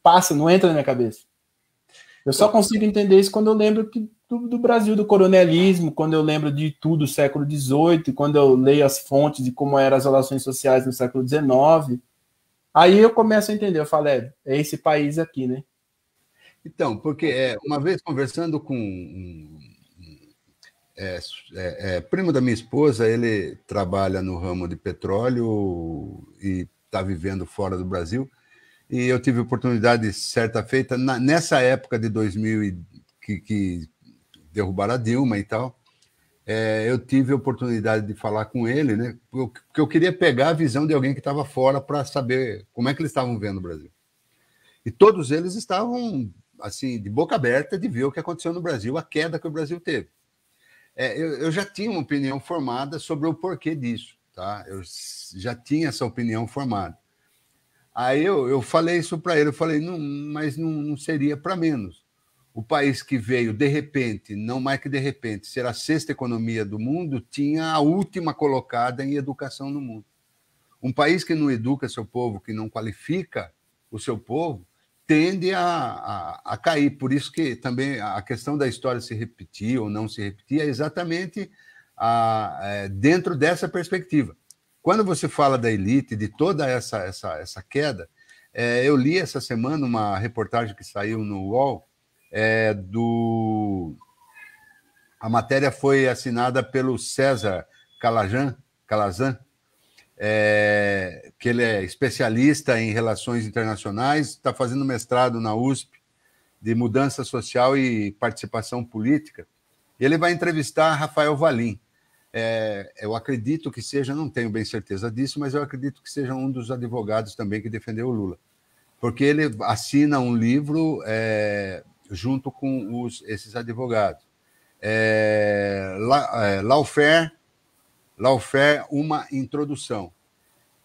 passa, não entra na minha cabeça. Eu só consigo entender isso quando eu lembro do Brasil, do coronelismo, quando eu lembro de tudo do século XVIII, quando eu leio as fontes de como eram as relações sociais no século XIX. Aí eu começo a entender, eu falo, é esse país aqui, né? Então, porque uma vez conversando com primo da minha esposa, ele trabalha no ramo de petróleo e está vivendo fora do Brasil, e eu tive oportunidade, certa feita, nessa época de 2000, que derrubaram a Dilma e tal, eu tive a oportunidade de falar com ele, né? Porque eu queria pegar a visão de alguém que estava fora para saber como é que eles estavam vendo o Brasil. E todos eles estavam, assim, de boca aberta de ver o que aconteceu no Brasil, a queda que o Brasil teve. Eu já tinha uma opinião formada sobre o porquê disso, tá? Eu já tinha essa opinião formada. Aí eu falei isso para ele, eu falei, não, mas não seria para menos. o país que veio, de repente, não mais que de repente, ser a 6ª economia do mundo, tinha a última colocada em educação no mundo. Um país que não educa seu povo, que não qualifica o seu povo, tende a cair. Por isso que também a questão da história se repetir ou não se repetir é exatamente dentro dessa perspectiva. Quando você fala da elite, de toda essa queda, eu li essa semana uma reportagem que saiu no UOL, a matéria foi assinada pelo César Calazan, que ele é especialista em relações internacionais, está fazendo mestrado na USP de mudança social e participação política. Ele vai entrevistar Rafael Valim. Eu acredito que seja, não tenho bem certeza disso, mas eu acredito que seja um dos advogados também que defendeu o Lula, porque ele assina um livro junto com esses advogados. Lawfare, uma introdução.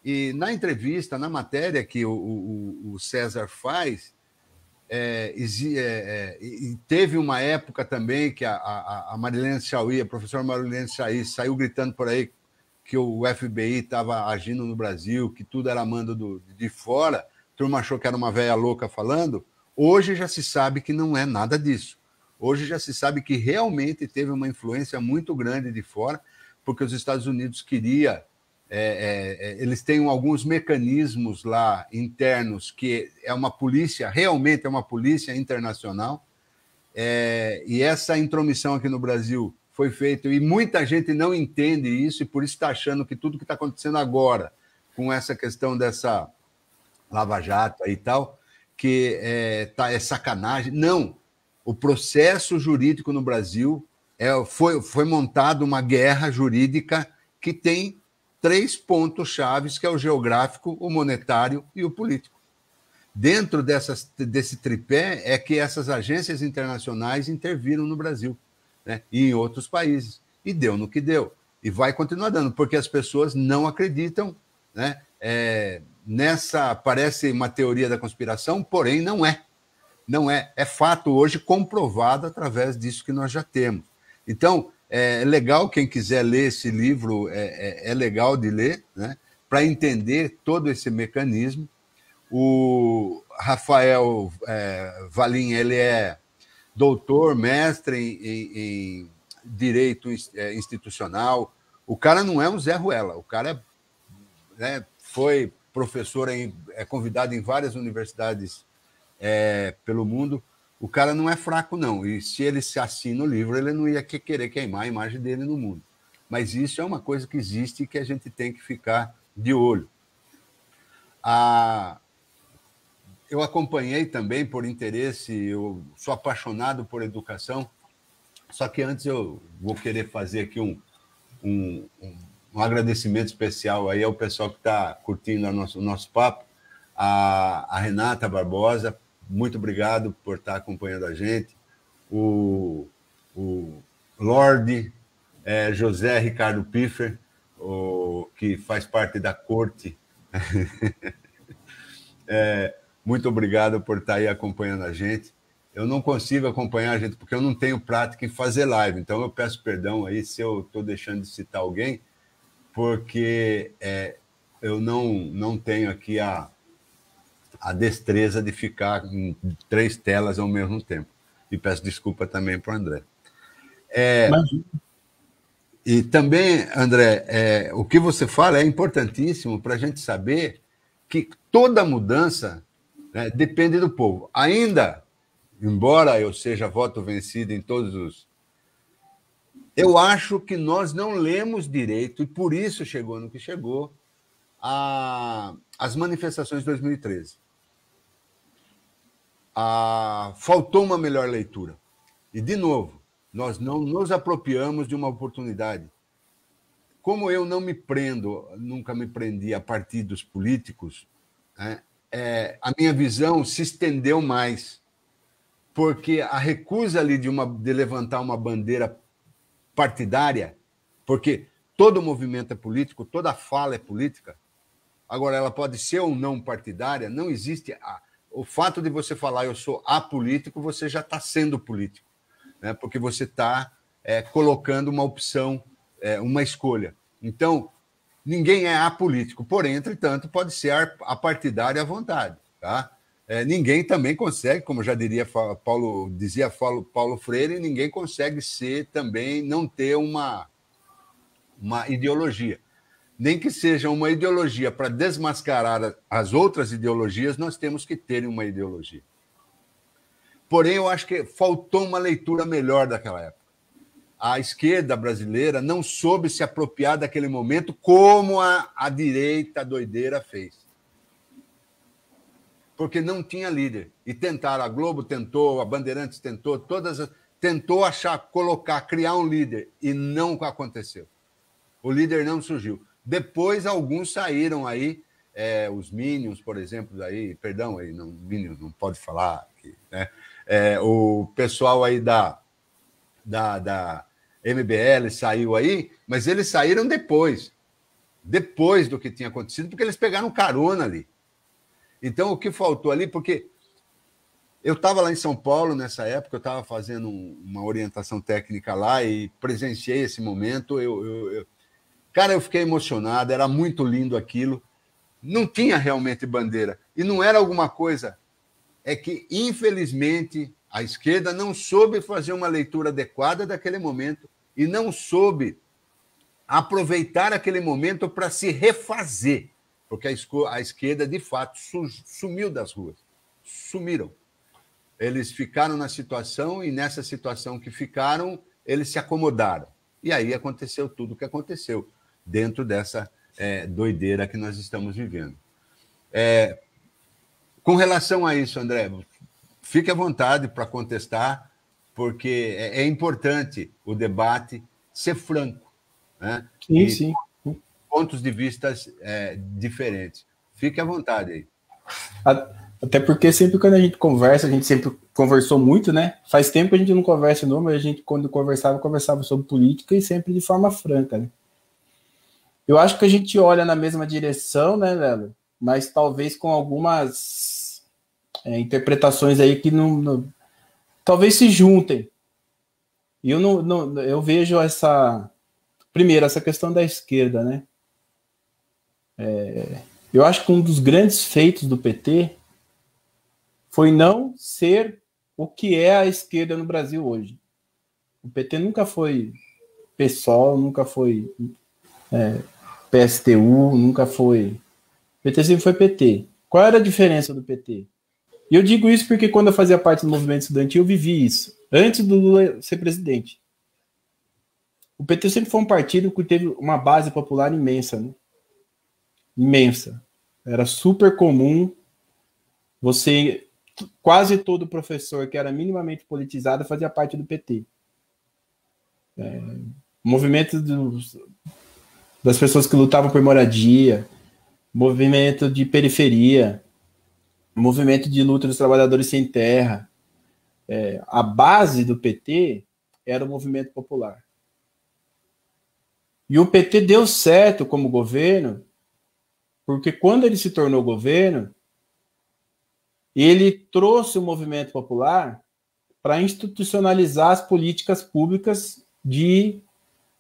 E na entrevista, na matéria que o César faz, teve uma época também que a Marilene Chaui, a professora Marilene Chaui, saiu gritando por aí que o FBI estava agindo no Brasil, que tudo era mando de fora, a turma achou que era uma velha louca falando. Hoje já se sabe que não é nada disso. Hoje já se sabe que realmente teve uma influência muito grande de fora, porque os Estados Unidos queria... eles têm alguns mecanismos lá internos, que é uma polícia, realmente é uma polícia internacional, e essa intromissão aqui no Brasil foi feita, e muita gente não entende isso, e por isso está achando que tudo que está acontecendo agora, com essa questão dessa Lava Jato e tal, que é sacanagem. Não, o processo jurídico no Brasil foi montado uma guerra jurídica que tem 3 pontos chaves, que é o geográfico, o monetário e o político. Dentro desse tripé é que essas agências internacionais interviram no Brasil, né, e em outros países. E deu no que deu. E vai continuar dando, porque as pessoas não acreditam, né, parece uma teoria da conspiração, porém não é. Não é. É fato hoje comprovado através disso que nós já temos. Então, é legal, quem quiser ler esse livro, é legal de ler, né, para entender todo esse mecanismo. O Rafael Valim, ele é doutor, mestre em direito institucional. O cara não é um Zé Ruela, o cara foi professor, é convidado em várias universidades pelo mundo. O cara não é fraco, não. E se ele se assina o livro, ele não ia querer queimar a imagem dele no mundo. Mas isso é uma coisa que existe e que a gente tem que ficar de olho. Eu acompanhei também por interesse, eu sou apaixonado por educação, só que antes eu vou querer fazer aqui um agradecimento especial aí ao pessoal que está curtindo o nosso papo, a Renata Barbosa. Muito obrigado por estar acompanhando a gente. O Lorde José Ricardo Piffer, que faz parte da corte. Muito obrigado por estar aí acompanhando a gente. Eu não consigo acompanhar a gente porque eu não tenho prática em fazer live, então eu peço perdão aí se eu estou deixando de citar alguém, porque eu não tenho aqui a destreza de ficar em 3 telas ao mesmo tempo. E peço desculpa também para o André. E também, André, o que você fala é importantíssimo para a gente saber que toda mudança, né, depende do povo. Ainda, embora eu seja voto vencido em todos os... Eu acho que nós não lemos direito, e por isso chegou no que chegou, as manifestações de 2013. Faltou uma melhor leitura. E, de novo, nós não nos apropriamos de uma oportunidade. Como eu não me prendo, nunca me prendi a partidos políticos, né, a minha visão se estendeu mais, porque a recusa ali de levantar uma bandeira partidária, porque todo movimento é político, toda fala é política. Agora, ela pode ser ou não partidária, não existe... o fato de você falar eu sou apolítico, você já está sendo político, né? Porque você está colocando uma opção, uma escolha. Então, ninguém é apolítico, porém, entretanto, pode ser apartidário à vontade. Tá? Ninguém também consegue, como já dizia Paulo Freire, ninguém consegue ser também, não ter uma ideologia. Nem que seja uma ideologia para desmascarar as outras ideologias, nós temos que ter uma ideologia. Porém, eu acho que faltou uma leitura melhor daquela época. A esquerda brasileira não soube se apropriar daquele momento como a direita doideira fez. Porque não tinha líder. E tentaram, a Globo tentou, a Bandeirantes tentou, tentou criar um líder, e não aconteceu. O líder não surgiu. Depois, alguns saíram aí, os Minions, por exemplo, aí, perdão, aí, não, Minions não pode falar aqui, né? O pessoal aí da MBL saiu aí, mas eles saíram depois do que tinha acontecido, porque eles pegaram carona ali. Então, o que faltou ali, porque eu estava lá em São Paulo nessa época, eu estava fazendo uma orientação técnica lá e presenciei esse momento. Cara, eu fiquei emocionado, era muito lindo aquilo. Não tinha realmente bandeira. E não era alguma coisa. É que, infelizmente, a esquerda não soube fazer uma leitura adequada daquele momento e não soube aproveitar aquele momento para se refazer. Porque a esquerda, de fato, sumiu das ruas. Sumiram. Eles ficaram na situação e, nessa situação que ficaram, eles se acomodaram. E aí aconteceu tudo o que aconteceu dentro dessa doideira que nós estamos vivendo. Com relação a isso, André, fique à vontade para contestar, porque é importante o debate ser franco, né? Sim, sim. Pontos de vista diferentes. Fique à vontade aí. Até porque sempre quando a gente conversa, a gente sempre conversou muito, né? Faz tempo que a gente não conversa, não, mas a gente, quando conversava sobre política e sempre de forma franca, né? Eu acho que a gente olha na mesma direção, né, Lelo? Mas talvez com algumas interpretações aí que talvez se juntem. E eu vejo primeiro, essa questão da esquerda, né? Eu acho que um dos grandes feitos do PT foi não ser o que é a esquerda no Brasil hoje. O PT nunca foi PSOL, nunca foi PSTU, nunca foi... O PT sempre foi PT. Qual era a diferença do PT? E eu digo isso porque quando eu fazia parte do movimento estudantil, eu vivi isso, antes do Lula ser presidente. O PT sempre foi um partido que teve uma base popular imensa, né? Imensa. Era super comum quase todo professor que era minimamente politizado fazia parte do PT. Movimento das pessoas que lutavam por moradia, movimento de periferia, movimento de luta dos trabalhadores sem terra. A base do PT era o movimento popular. E o PT deu certo como governo, porque quando ele se tornou governo, ele trouxe o movimento popular para institucionalizar as políticas públicas de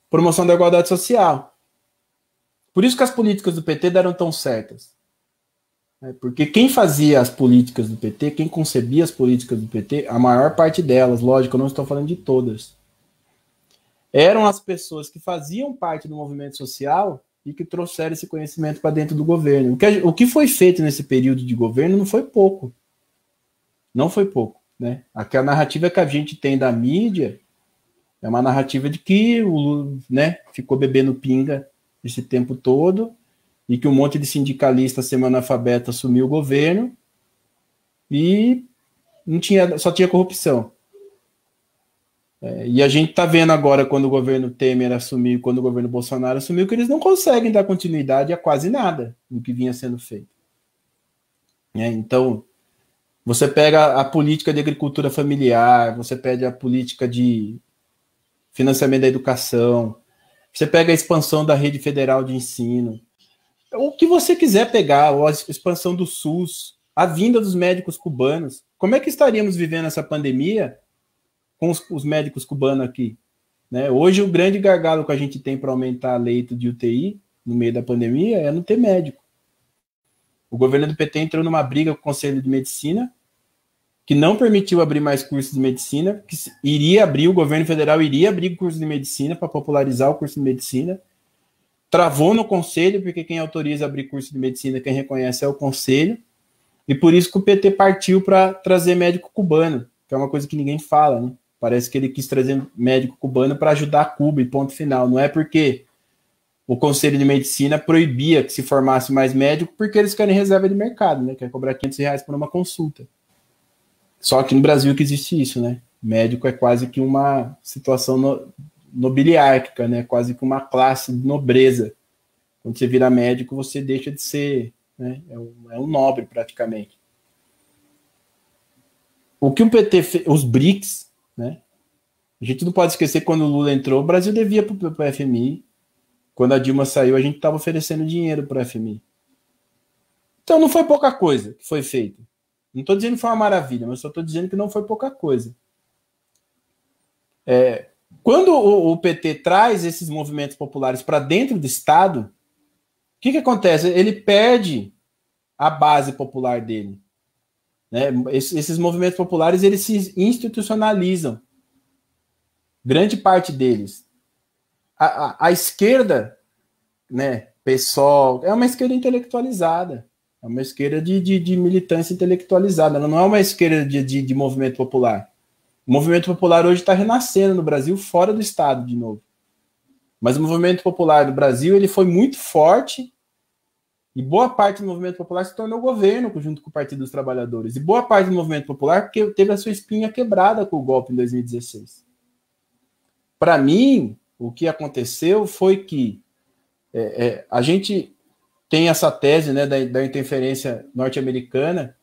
promoção da igualdade social. Por isso que as políticas do PT deram tão certas. Porque quem fazia as políticas do PT, quem concebia as políticas do PT, a maior parte delas, lógico, eu não estou falando de todas, eram as pessoas que faziam parte do movimento social e que trouxeram esse conhecimento para dentro do governo. O que foi feito nesse período de governo não foi pouco. Não foi pouco, né? Aquela narrativa que a gente tem da mídia é uma narrativa de que o Lula, né, ficou bebendo pinga esse tempo todo e que um monte de sindicalista semi-analfabeta assumiu o governo e só tinha corrupção. E a gente está vendo agora, quando o governo Temer assumiu, quando o governo Bolsonaro assumiu, que eles não conseguem dar continuidade a quase nada do que vinha sendo feito. Então, você pega a política de agricultura familiar, você pega a política de financiamento da educação, você pega a expansão da rede federal de ensino, o que você quiser pegar, a expansão do SUS, a vinda dos médicos cubanos. Como é que estaríamos vivendo essa pandemia com os médicos cubanos aqui? Né? Hoje, o grande gargalo que a gente tem para aumentar leito de UTI no meio da pandemia é não ter médico. O governo do PT entrou numa briga com o Conselho de Medicina, que não permitiu abrir mais cursos de medicina, que iria abrir, o governo federal iria abrir curso de medicina para popularizar o curso de medicina, travou no Conselho, porque quem autoriza abrir curso de medicina, quem reconhece é o Conselho, e por isso que o PT partiu para trazer médico cubano, que é uma coisa que ninguém fala, né? Parece que ele quis trazer médico cubano para ajudar Cuba, e ponto final. Não é porque o Conselho de Medicina proibia que se formasse mais médico, porque eles querem reserva de mercado, né? Quer cobrar R$500 por uma consulta. Só que no Brasil que existe isso, né? Médico é quase que uma situação nobiliárquica, né? Quase que uma classe de nobreza. Quando você vira médico, você deixa de ser, né? É um nobre, praticamente. O que o PT fez, os BRICS, né? A gente não pode esquecer que quando o Lula entrou, o Brasil devia para o FMI. Quando a Dilma saiu, a gente estava oferecendo dinheiro para o FMI. Então não foi pouca coisa que foi feito. Não estou dizendo que foi uma maravilha, mas só estou dizendo que não foi pouca coisa. Quando o PT traz esses movimentos populares para dentro do Estado, o que acontece? Ele perde a base popular dele. Né? Esses movimentos populares, eles se institucionalizam. Grande parte deles. A esquerda, né, PSOL, é uma esquerda intelectualizada. É uma esquerda de militância intelectualizada. Ela não é uma esquerda de movimento popular. O movimento popular hoje está renascendo no Brasil, fora do Estado, de novo. Mas o movimento popular do Brasil, ele foi muito forte, e boa parte do movimento popular se tornou governo junto com o Partido dos Trabalhadores. E boa parte do movimento popular porque teve a sua espinha quebrada com o golpe em 2016. Para mim, o que aconteceu foi que a gente tem essa tese, né, da interferência norte-americana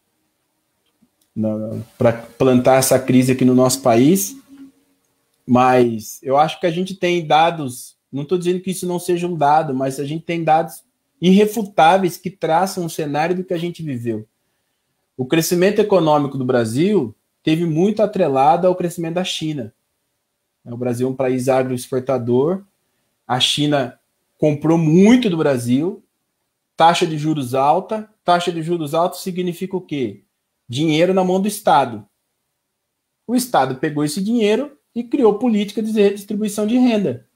para plantar essa crise aqui no nosso país, mas eu acho que a gente tem dados, não estou dizendo que isso não seja um dado, mas a gente tem dados irrefutáveis que traçam um cenário do que a gente viveu. O crescimento econômico do Brasil teve muito atrelado ao crescimento da China. O Brasil é um país agroexportador, a China comprou muito do Brasil, taxa de juros alta significa o quê? Dinheiro na mão do Estado. O Estado pegou esse dinheiro e criou política de redistribuição de renda.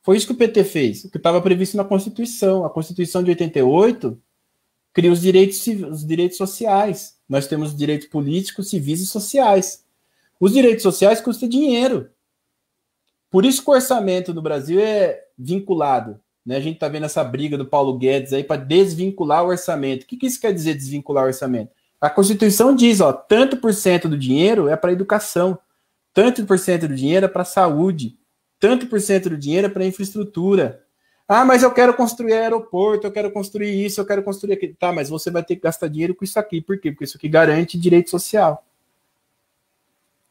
Foi isso que o PT fez, o que estava previsto na Constituição. A Constituição de 88 cria os direitos sociais. Nós temos direitos políticos, civis e sociais. Os direitos sociais custam dinheiro. Por isso que o orçamento do Brasil é vinculado. Né? A gente está vendo essa briga do Paulo Guedes aí para desvincular o orçamento. O que isso quer dizer, desvincular o orçamento? A Constituição diz, tanto por cento do dinheiro é para educação, tanto por cento do dinheiro é para saúde, tanto por cento do dinheiro é para infraestrutura. Ah, mas eu quero construir aeroporto, eu quero construir isso, eu quero construir aquilo. Tá, mas você vai ter que gastar dinheiro com isso aqui. Por quê? Porque isso aqui garante direito social.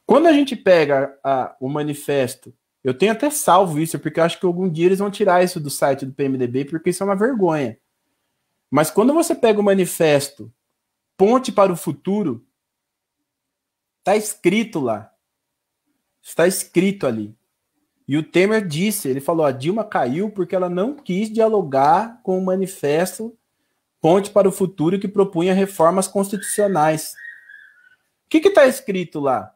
Quando a gente pega o manifesto, eu tenho até salvo isso, porque eu acho que algum dia eles vão tirar isso do site do PMDB, porque isso é uma vergonha. Mas quando você pega o manifesto Ponte para o Futuro, está escrito lá. Está escrito ali. E o Temer disse, ele falou, a Dilma caiu porque ela não quis dialogar com o manifesto Ponte para o Futuro que propunha reformas constitucionais. O que está escrito lá?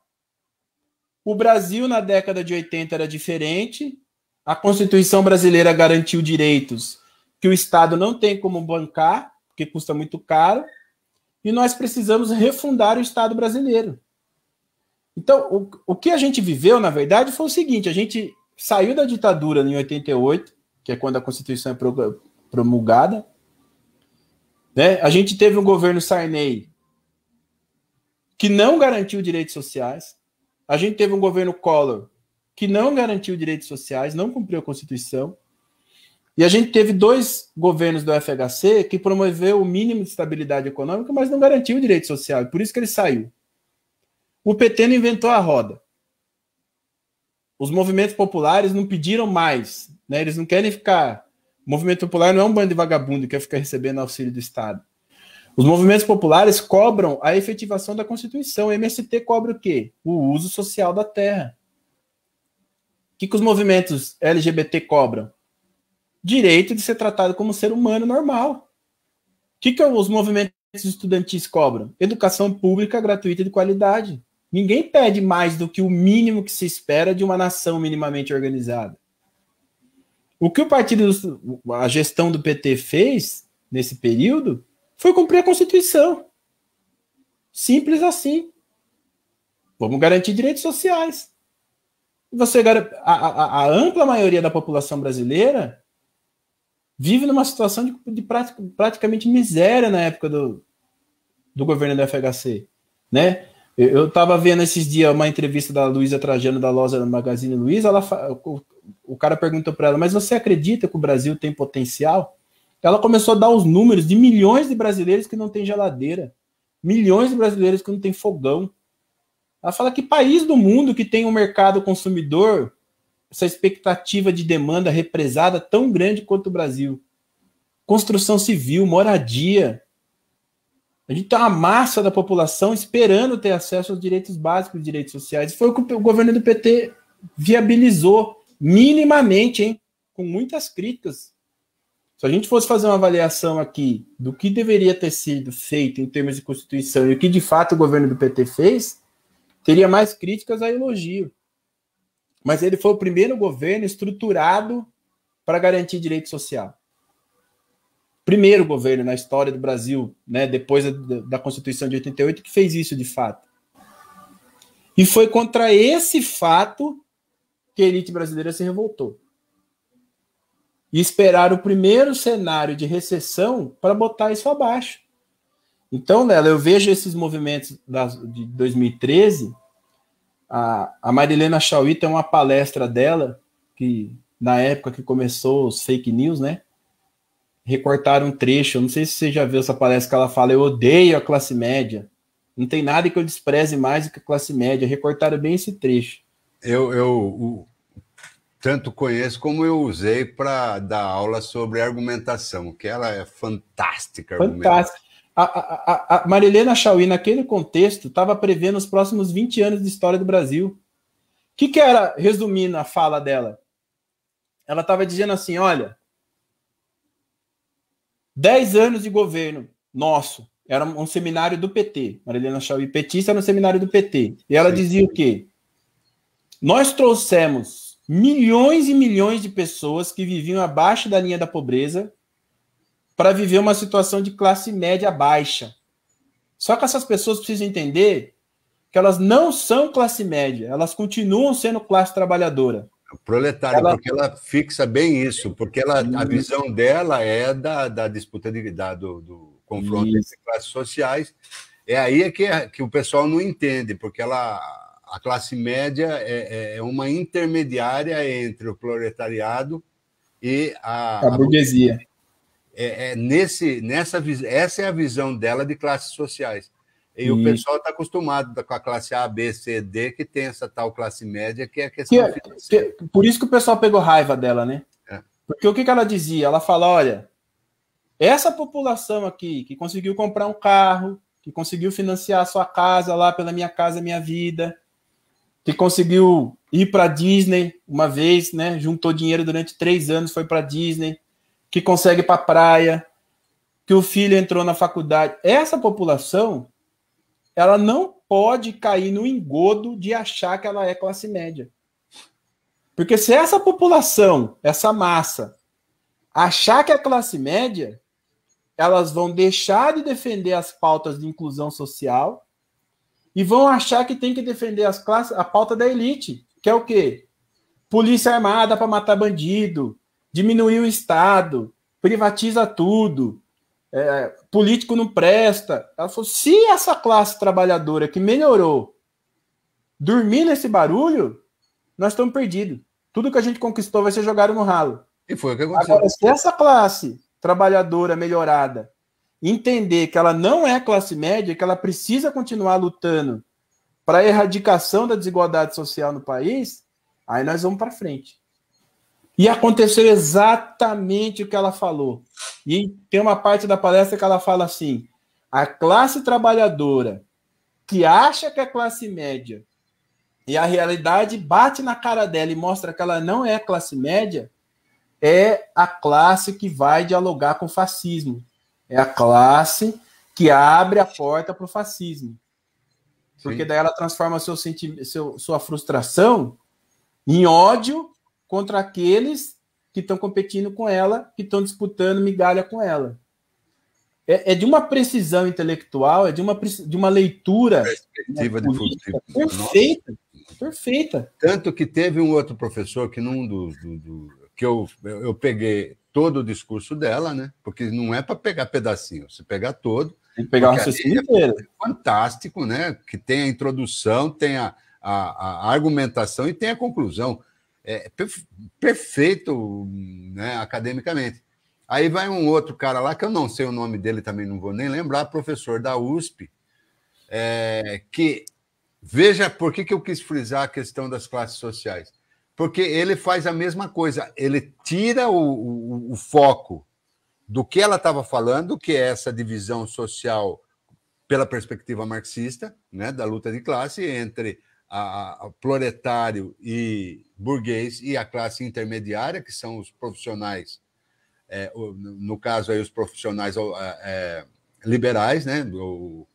O Brasil, na década de 80, era diferente. A Constituição brasileira garantiu direitos que o Estado não tem como bancar, porque custa muito caro. E nós precisamos refundar o Estado brasileiro. Então, o que a gente viveu, na verdade, foi o seguinte: a gente saiu da ditadura em 88, que é quando a Constituição é promulgada. Né? A gente teve um governo Sarney que não garantiu direitos sociais. A gente teve um governo Collor que não garantiu direitos sociais, não cumpriu a Constituição. E a gente teve 2 governos do FHC que promoveu o mínimo de estabilidade econômica, mas não garantiu o direito social. Por isso que ele saiu. O PT não inventou a roda. Os movimentos populares não pediram mais. Né? Eles não querem ficar... O movimento popular não é um bando de vagabundo que quer ficar recebendo auxílio do Estado. Os movimentos populares cobram a efetivação da Constituição. O MST cobra o quê? O uso social da terra. O que os movimentos LGBT cobram? Direito de ser tratado como ser humano normal. O que os movimentos estudantis cobram? Educação pública gratuita de qualidade. Ninguém pede mais do que o mínimo que se espera de uma nação minimamente organizada. O que a gestão do PT fez nesse período foi cumprir a Constituição. Simples assim. Vamos garantir direitos sociais. A ampla maioria da população brasileira vive numa situação de praticamente miséria na época do governo do FHC, né? Eu estava vendo esses dias uma entrevista da Luísa Trajano, da Loja do Magazine Luiza. O cara perguntou para ela, mas você acredita que o Brasil tem potencial? Ela começou a dar os números de milhões de brasileiros que não tem geladeira, milhões de brasileiros que não tem fogão. Ela fala que país do mundo que tem um mercado consumidor, essa expectativa de demanda represada tão grande quanto o Brasil. Construção civil, moradia. A gente tem uma massa da população esperando ter acesso aos direitos básicos, direitos sociais. Foi o que o governo do PT viabilizou minimamente, hein? Com muitas críticas. Se a gente fosse fazer uma avaliação aqui do que deveria ter sido feito em termos de Constituição e o que de fato o governo do PT fez, teria mais críticas a elogio. Mas ele foi o primeiro governo estruturado para garantir direito social. Primeiro governo na história do Brasil, né, depois da Constituição de 88, que fez isso de fato. E foi contra esse fato que a elite brasileira se revoltou. E esperaram o primeiro cenário de recessão para botar isso abaixo. Então, Lela, eu vejo esses movimentos de 2013. A Marilena Chauí tem uma palestra dela, que na época que começou os fake news, né? Recortaram um trecho. Eu não sei se você já viu essa palestra que ela fala: eu odeio a classe média. Não tem nada que eu despreze mais do que a classe média. Recortaram bem esse trecho. Eu tanto conheço como eu usei para dar aula sobre argumentação, que ela é fantástica. Fantástica. A Marilena Chauí, naquele contexto, estava prevendo os próximos 20 anos de história do Brasil. O que era, resumindo a fala dela? Ela estava dizendo assim, olha, 10 anos de governo nosso, era um seminário do PT, Marilena Chauí, petista, no seminário do PT. E ela dizia o quê? Nós trouxemos milhões e milhões de pessoas que viviam abaixo da linha da pobreza para viver uma situação de classe média baixa. Só que essas pessoas precisam entender que elas não são classe média, elas continuam sendo classe trabalhadora. Proletária, porque ela fixa bem isso, porque a visão dela é da disputa do confronto entre classes sociais. É aí que o pessoal não entende, porque a classe média é uma intermediária entre o proletariado e a burguesia. Essa é a visão dela de classes sociais. E o pessoal está acostumado com a classe A, B, C, D, que tem essa tal classe média, que é a questão financeira. Por isso que o pessoal pegou raiva dela, né? Porque o que ela dizia? Ela fala, olha, essa população aqui, que conseguiu comprar um carro, que conseguiu financiar a sua casa lá pela Minha Casa Minha Vida, que conseguiu ir para Disney uma vez, né? Juntou dinheiro durante 3 anos, foi para Disney, que consegue ir para a praia, que o filho entrou na faculdade. Essa população, ela não pode cair no engodo de achar que ela é classe média. Porque se essa população, essa massa, achar que é classe média, elas vão deixar de defender as pautas de inclusão social e vão achar que tem que defender a pauta da elite, que é o quê? Polícia armada para matar bandido, diminuir o Estado, privatiza tudo, político não presta. Ela falou, se essa classe trabalhadora que melhorou dormir nesse barulho, nós estamos perdidos. Tudo que a gente conquistou vai ser jogado no ralo. E foi o que aconteceu. Agora, se essa classe trabalhadora melhorada entender que ela não é classe média, que ela precisa continuar lutando para a erradicação da desigualdade social no país, aí nós vamos para frente. E aconteceu exatamente o que ela falou. E tem uma parte da palestra que ela fala assim, A classe trabalhadora que acha que é classe média e a realidade bate na cara dela e mostra que ela não é classe média, é a classe que vai dialogar com o fascismo. É a classe que abre a porta para o fascismo. Porque daí ela transforma sua frustração em ódio contra aqueles que estão competindo com ela, que estão disputando migalha com ela. É de uma precisão intelectual, é de uma leitura perspectiva de futuro perfeita, perfeita. Tanto que teve um outro professor que que eu peguei todo o discurso dela, né? Porque não é para pegar pedacinho, você pegar todo. Tem que pegar o raciocínio inteiro. Fantástico, né? Que tem a introdução, tem a argumentação e tem a conclusão. É perfeito, né, academicamente. Aí vai um outro cara lá, que eu não sei o nome dele, também não vou nem lembrar, professor da USP, que veja por que eu quis frisar a questão das classes sociais. Porque ele faz a mesma coisa, ele tira o foco do que ela estava falando, que é essa divisão social pela perspectiva marxista, né, da luta de classe entre a proletário e burguês e a classe intermediária, que são os profissionais, no caso aí os profissionais liberais, né, o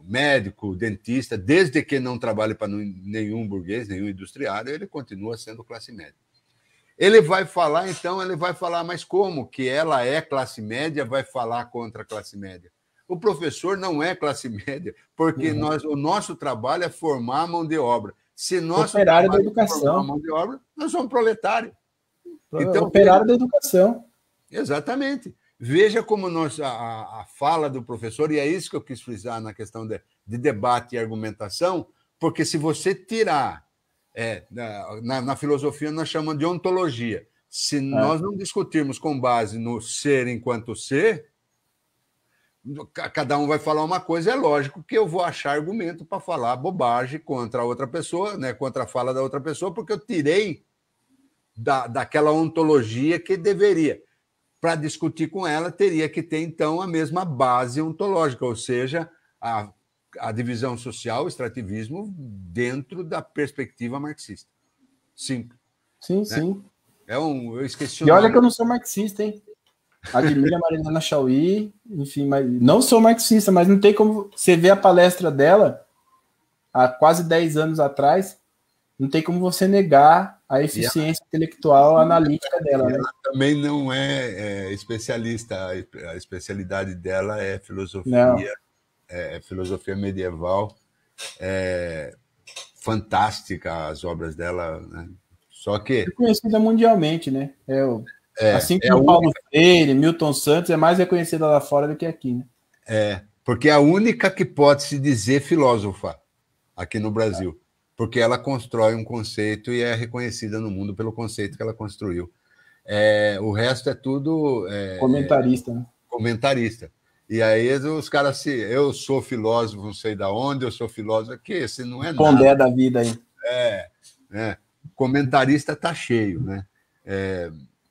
médico, o dentista, desde que não trabalhe para nenhum burguês, nenhum industriário, ele continua sendo classe média. Ele vai falar, então, mas como que ela é classe média, vai falar contra a classe média? O professor não é classe média, porque o nosso trabalho é formar a mão de obra. Se nosso operário da educação. formar a mão de obra, nós somos proletários. Então, operário da educação. Exatamente. Veja como a fala do professor, e é isso que eu quis frisar na questão de debate e argumentação, porque se você tirar, na filosofia nós chamamos de ontologia, se nós não discutirmos com base no ser enquanto ser, cada um vai falar uma coisa, é lógico que eu vou achar argumento para falar bobagem contra a outra pessoa, né, contra a fala da outra pessoa, porque eu tirei daquela ontologia que deveria. Para discutir com ela, teria que ter, então, a mesma base ontológica, ou seja, a divisão social, o extrativismo, dentro da perspectiva marxista. Simples. Sim, né? sim. Eu esqueci o nome. E olha nome. que eu não sou marxista, hein? Admiro a Marilena Chauí, enfim, mas não sou marxista, mas não tem como você ver a palestra dela há quase 10 anos atrás, não tem como você negar a eficiência intelectual analítica dela. Ela né? também não é especialista, a especialidade dela é filosofia, filosofia medieval, fantástica as obras dela, né? Só que... É conhecida mundialmente, né? Assim como Paulo Freire, Milton Santos, é mais reconhecida lá fora do que aqui, né? Porque é a única que pode se dizer filósofa aqui no Brasil. Porque ela constrói um conceito e é reconhecida no mundo pelo conceito que ela construiu. O resto é tudo... comentarista, né? Comentarista. E aí os caras eu sou filósofo, não sei de onde, eu sou filósofo aqui, esse não é nada. Pondé da vida aí. Comentarista está cheio, né?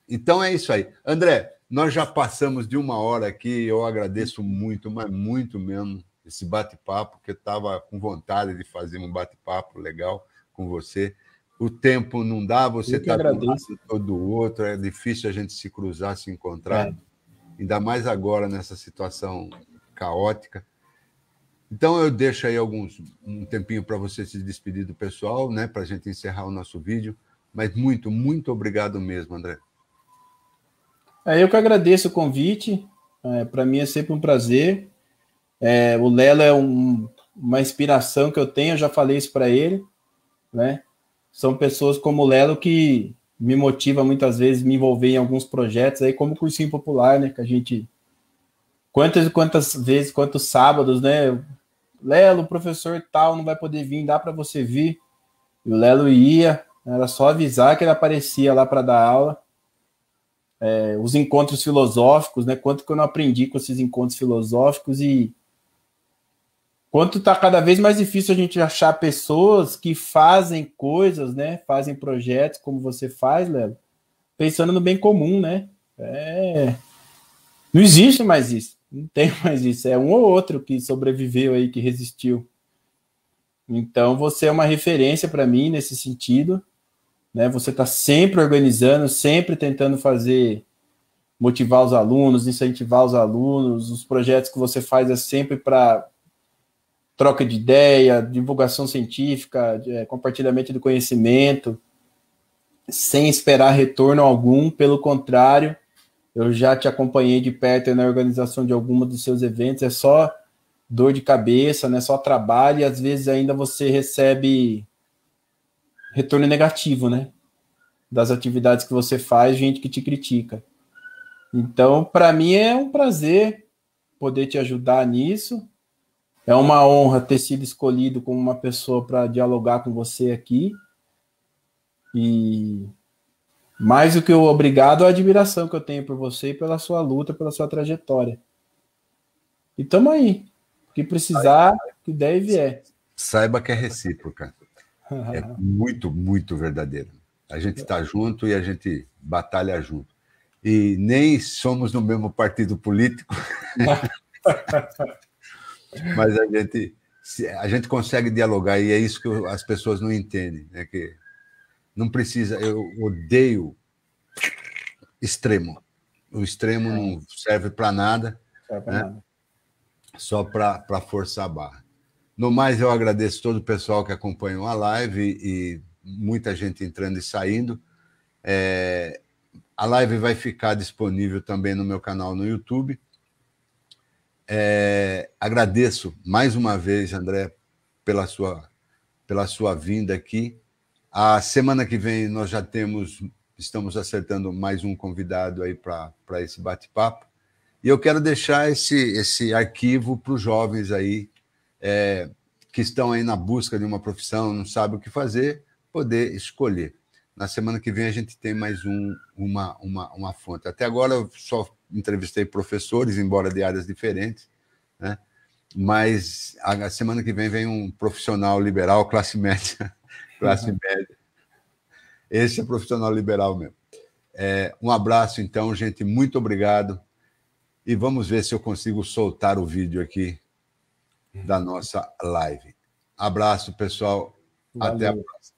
Então é isso aí. André, nós já passamos de 1 hora aqui, eu agradeço muito, mas muito mesmo, esse bate-papo, porque eu estava com vontade de fazer um bate-papo legal com você. O tempo não dá, você está de um lado todo do outro, é difícil a gente se cruzar, se encontrar, ainda mais agora nessa situação caótica. Então eu deixo aí um tempinho para você se despedir do pessoal, né, para a gente encerrar o nosso vídeo, mas muito, muito obrigado mesmo, André. Eu que agradeço o convite, para mim é sempre um prazer. O Lelo é uma inspiração que eu tenho, eu já falei isso para ele, né? São pessoas como o Lelo que me motiva muitas vezes me envolver em alguns projetos, aí como o Cursinho Popular, né? Que a gente... Quantas vezes, quantos sábados, né? Lelo, o professor tal não vai poder vir, dá para você vir. E o Lelo ia, era só avisar que ele aparecia lá para dar aula. Os encontros filosóficos, né? Quanto que eu não aprendi com esses encontros filosóficos e quanto está cada vez mais difícil a gente achar pessoas que fazem coisas, né? Fazem projetos como você faz, Lelo, pensando no bem comum, né? Não existe mais isso. Não tem mais isso. É um ou outro que sobreviveu aí, que resistiu. Então, você é uma referência para mim nesse sentido, né? Você está sempre organizando, sempre tentando motivar os alunos, incentivar os alunos. Os projetos que você faz é sempre para troca de ideia, divulgação científica, compartilhamento do conhecimento, sem esperar retorno algum. Pelo contrário, eu já te acompanhei de perto na organização de alguma dos seus eventos. É só dor de cabeça, né? Só trabalho, e às vezes ainda você recebe retorno negativo, né? Das atividades que você faz, gente que te critica. Então, para mim é um prazer poder te ajudar nisso. É uma honra ter sido escolhido como uma pessoa para dialogar com você aqui. E mais do que o obrigado, a admiração que eu tenho por você e pela sua luta, pela sua trajetória. E estamos aí. O que precisar, que der e vier. Saiba que é recíproca. É muito, muito verdadeiro. A gente está junto e a gente batalha junto. E nem somos no mesmo partido político, mas a gente consegue dialogar, e é isso que as pessoas não entendem, né? Que não precisa. Eu odeio extremo. O extremo não serve para nada, né? Só para forçar a barra. No mais, eu agradeço todo o pessoal que acompanhou a live e muita gente entrando e saindo. A live vai ficar disponível também no meu canal no YouTube. Agradeço mais uma vez, André, pela sua vinda aqui. A semana que vem nós já estamos acertando mais um convidado aí para esse bate-papo. E eu quero deixar esse arquivo para os jovens aí, que estão aí na busca de uma profissão, não sabem o que fazer, poder escolher. Na semana que vem a gente tem mais uma fonte. Até agora eu só entrevistei professores, embora de áreas diferentes, né? Mas a semana que vem um profissional liberal, classe média. Classe média. Esse é profissional liberal mesmo. Um abraço, então, gente. Muito obrigado. E vamos ver se eu consigo soltar o vídeo aqui da nossa live. Abraço, pessoal. Valeu. Até a próxima.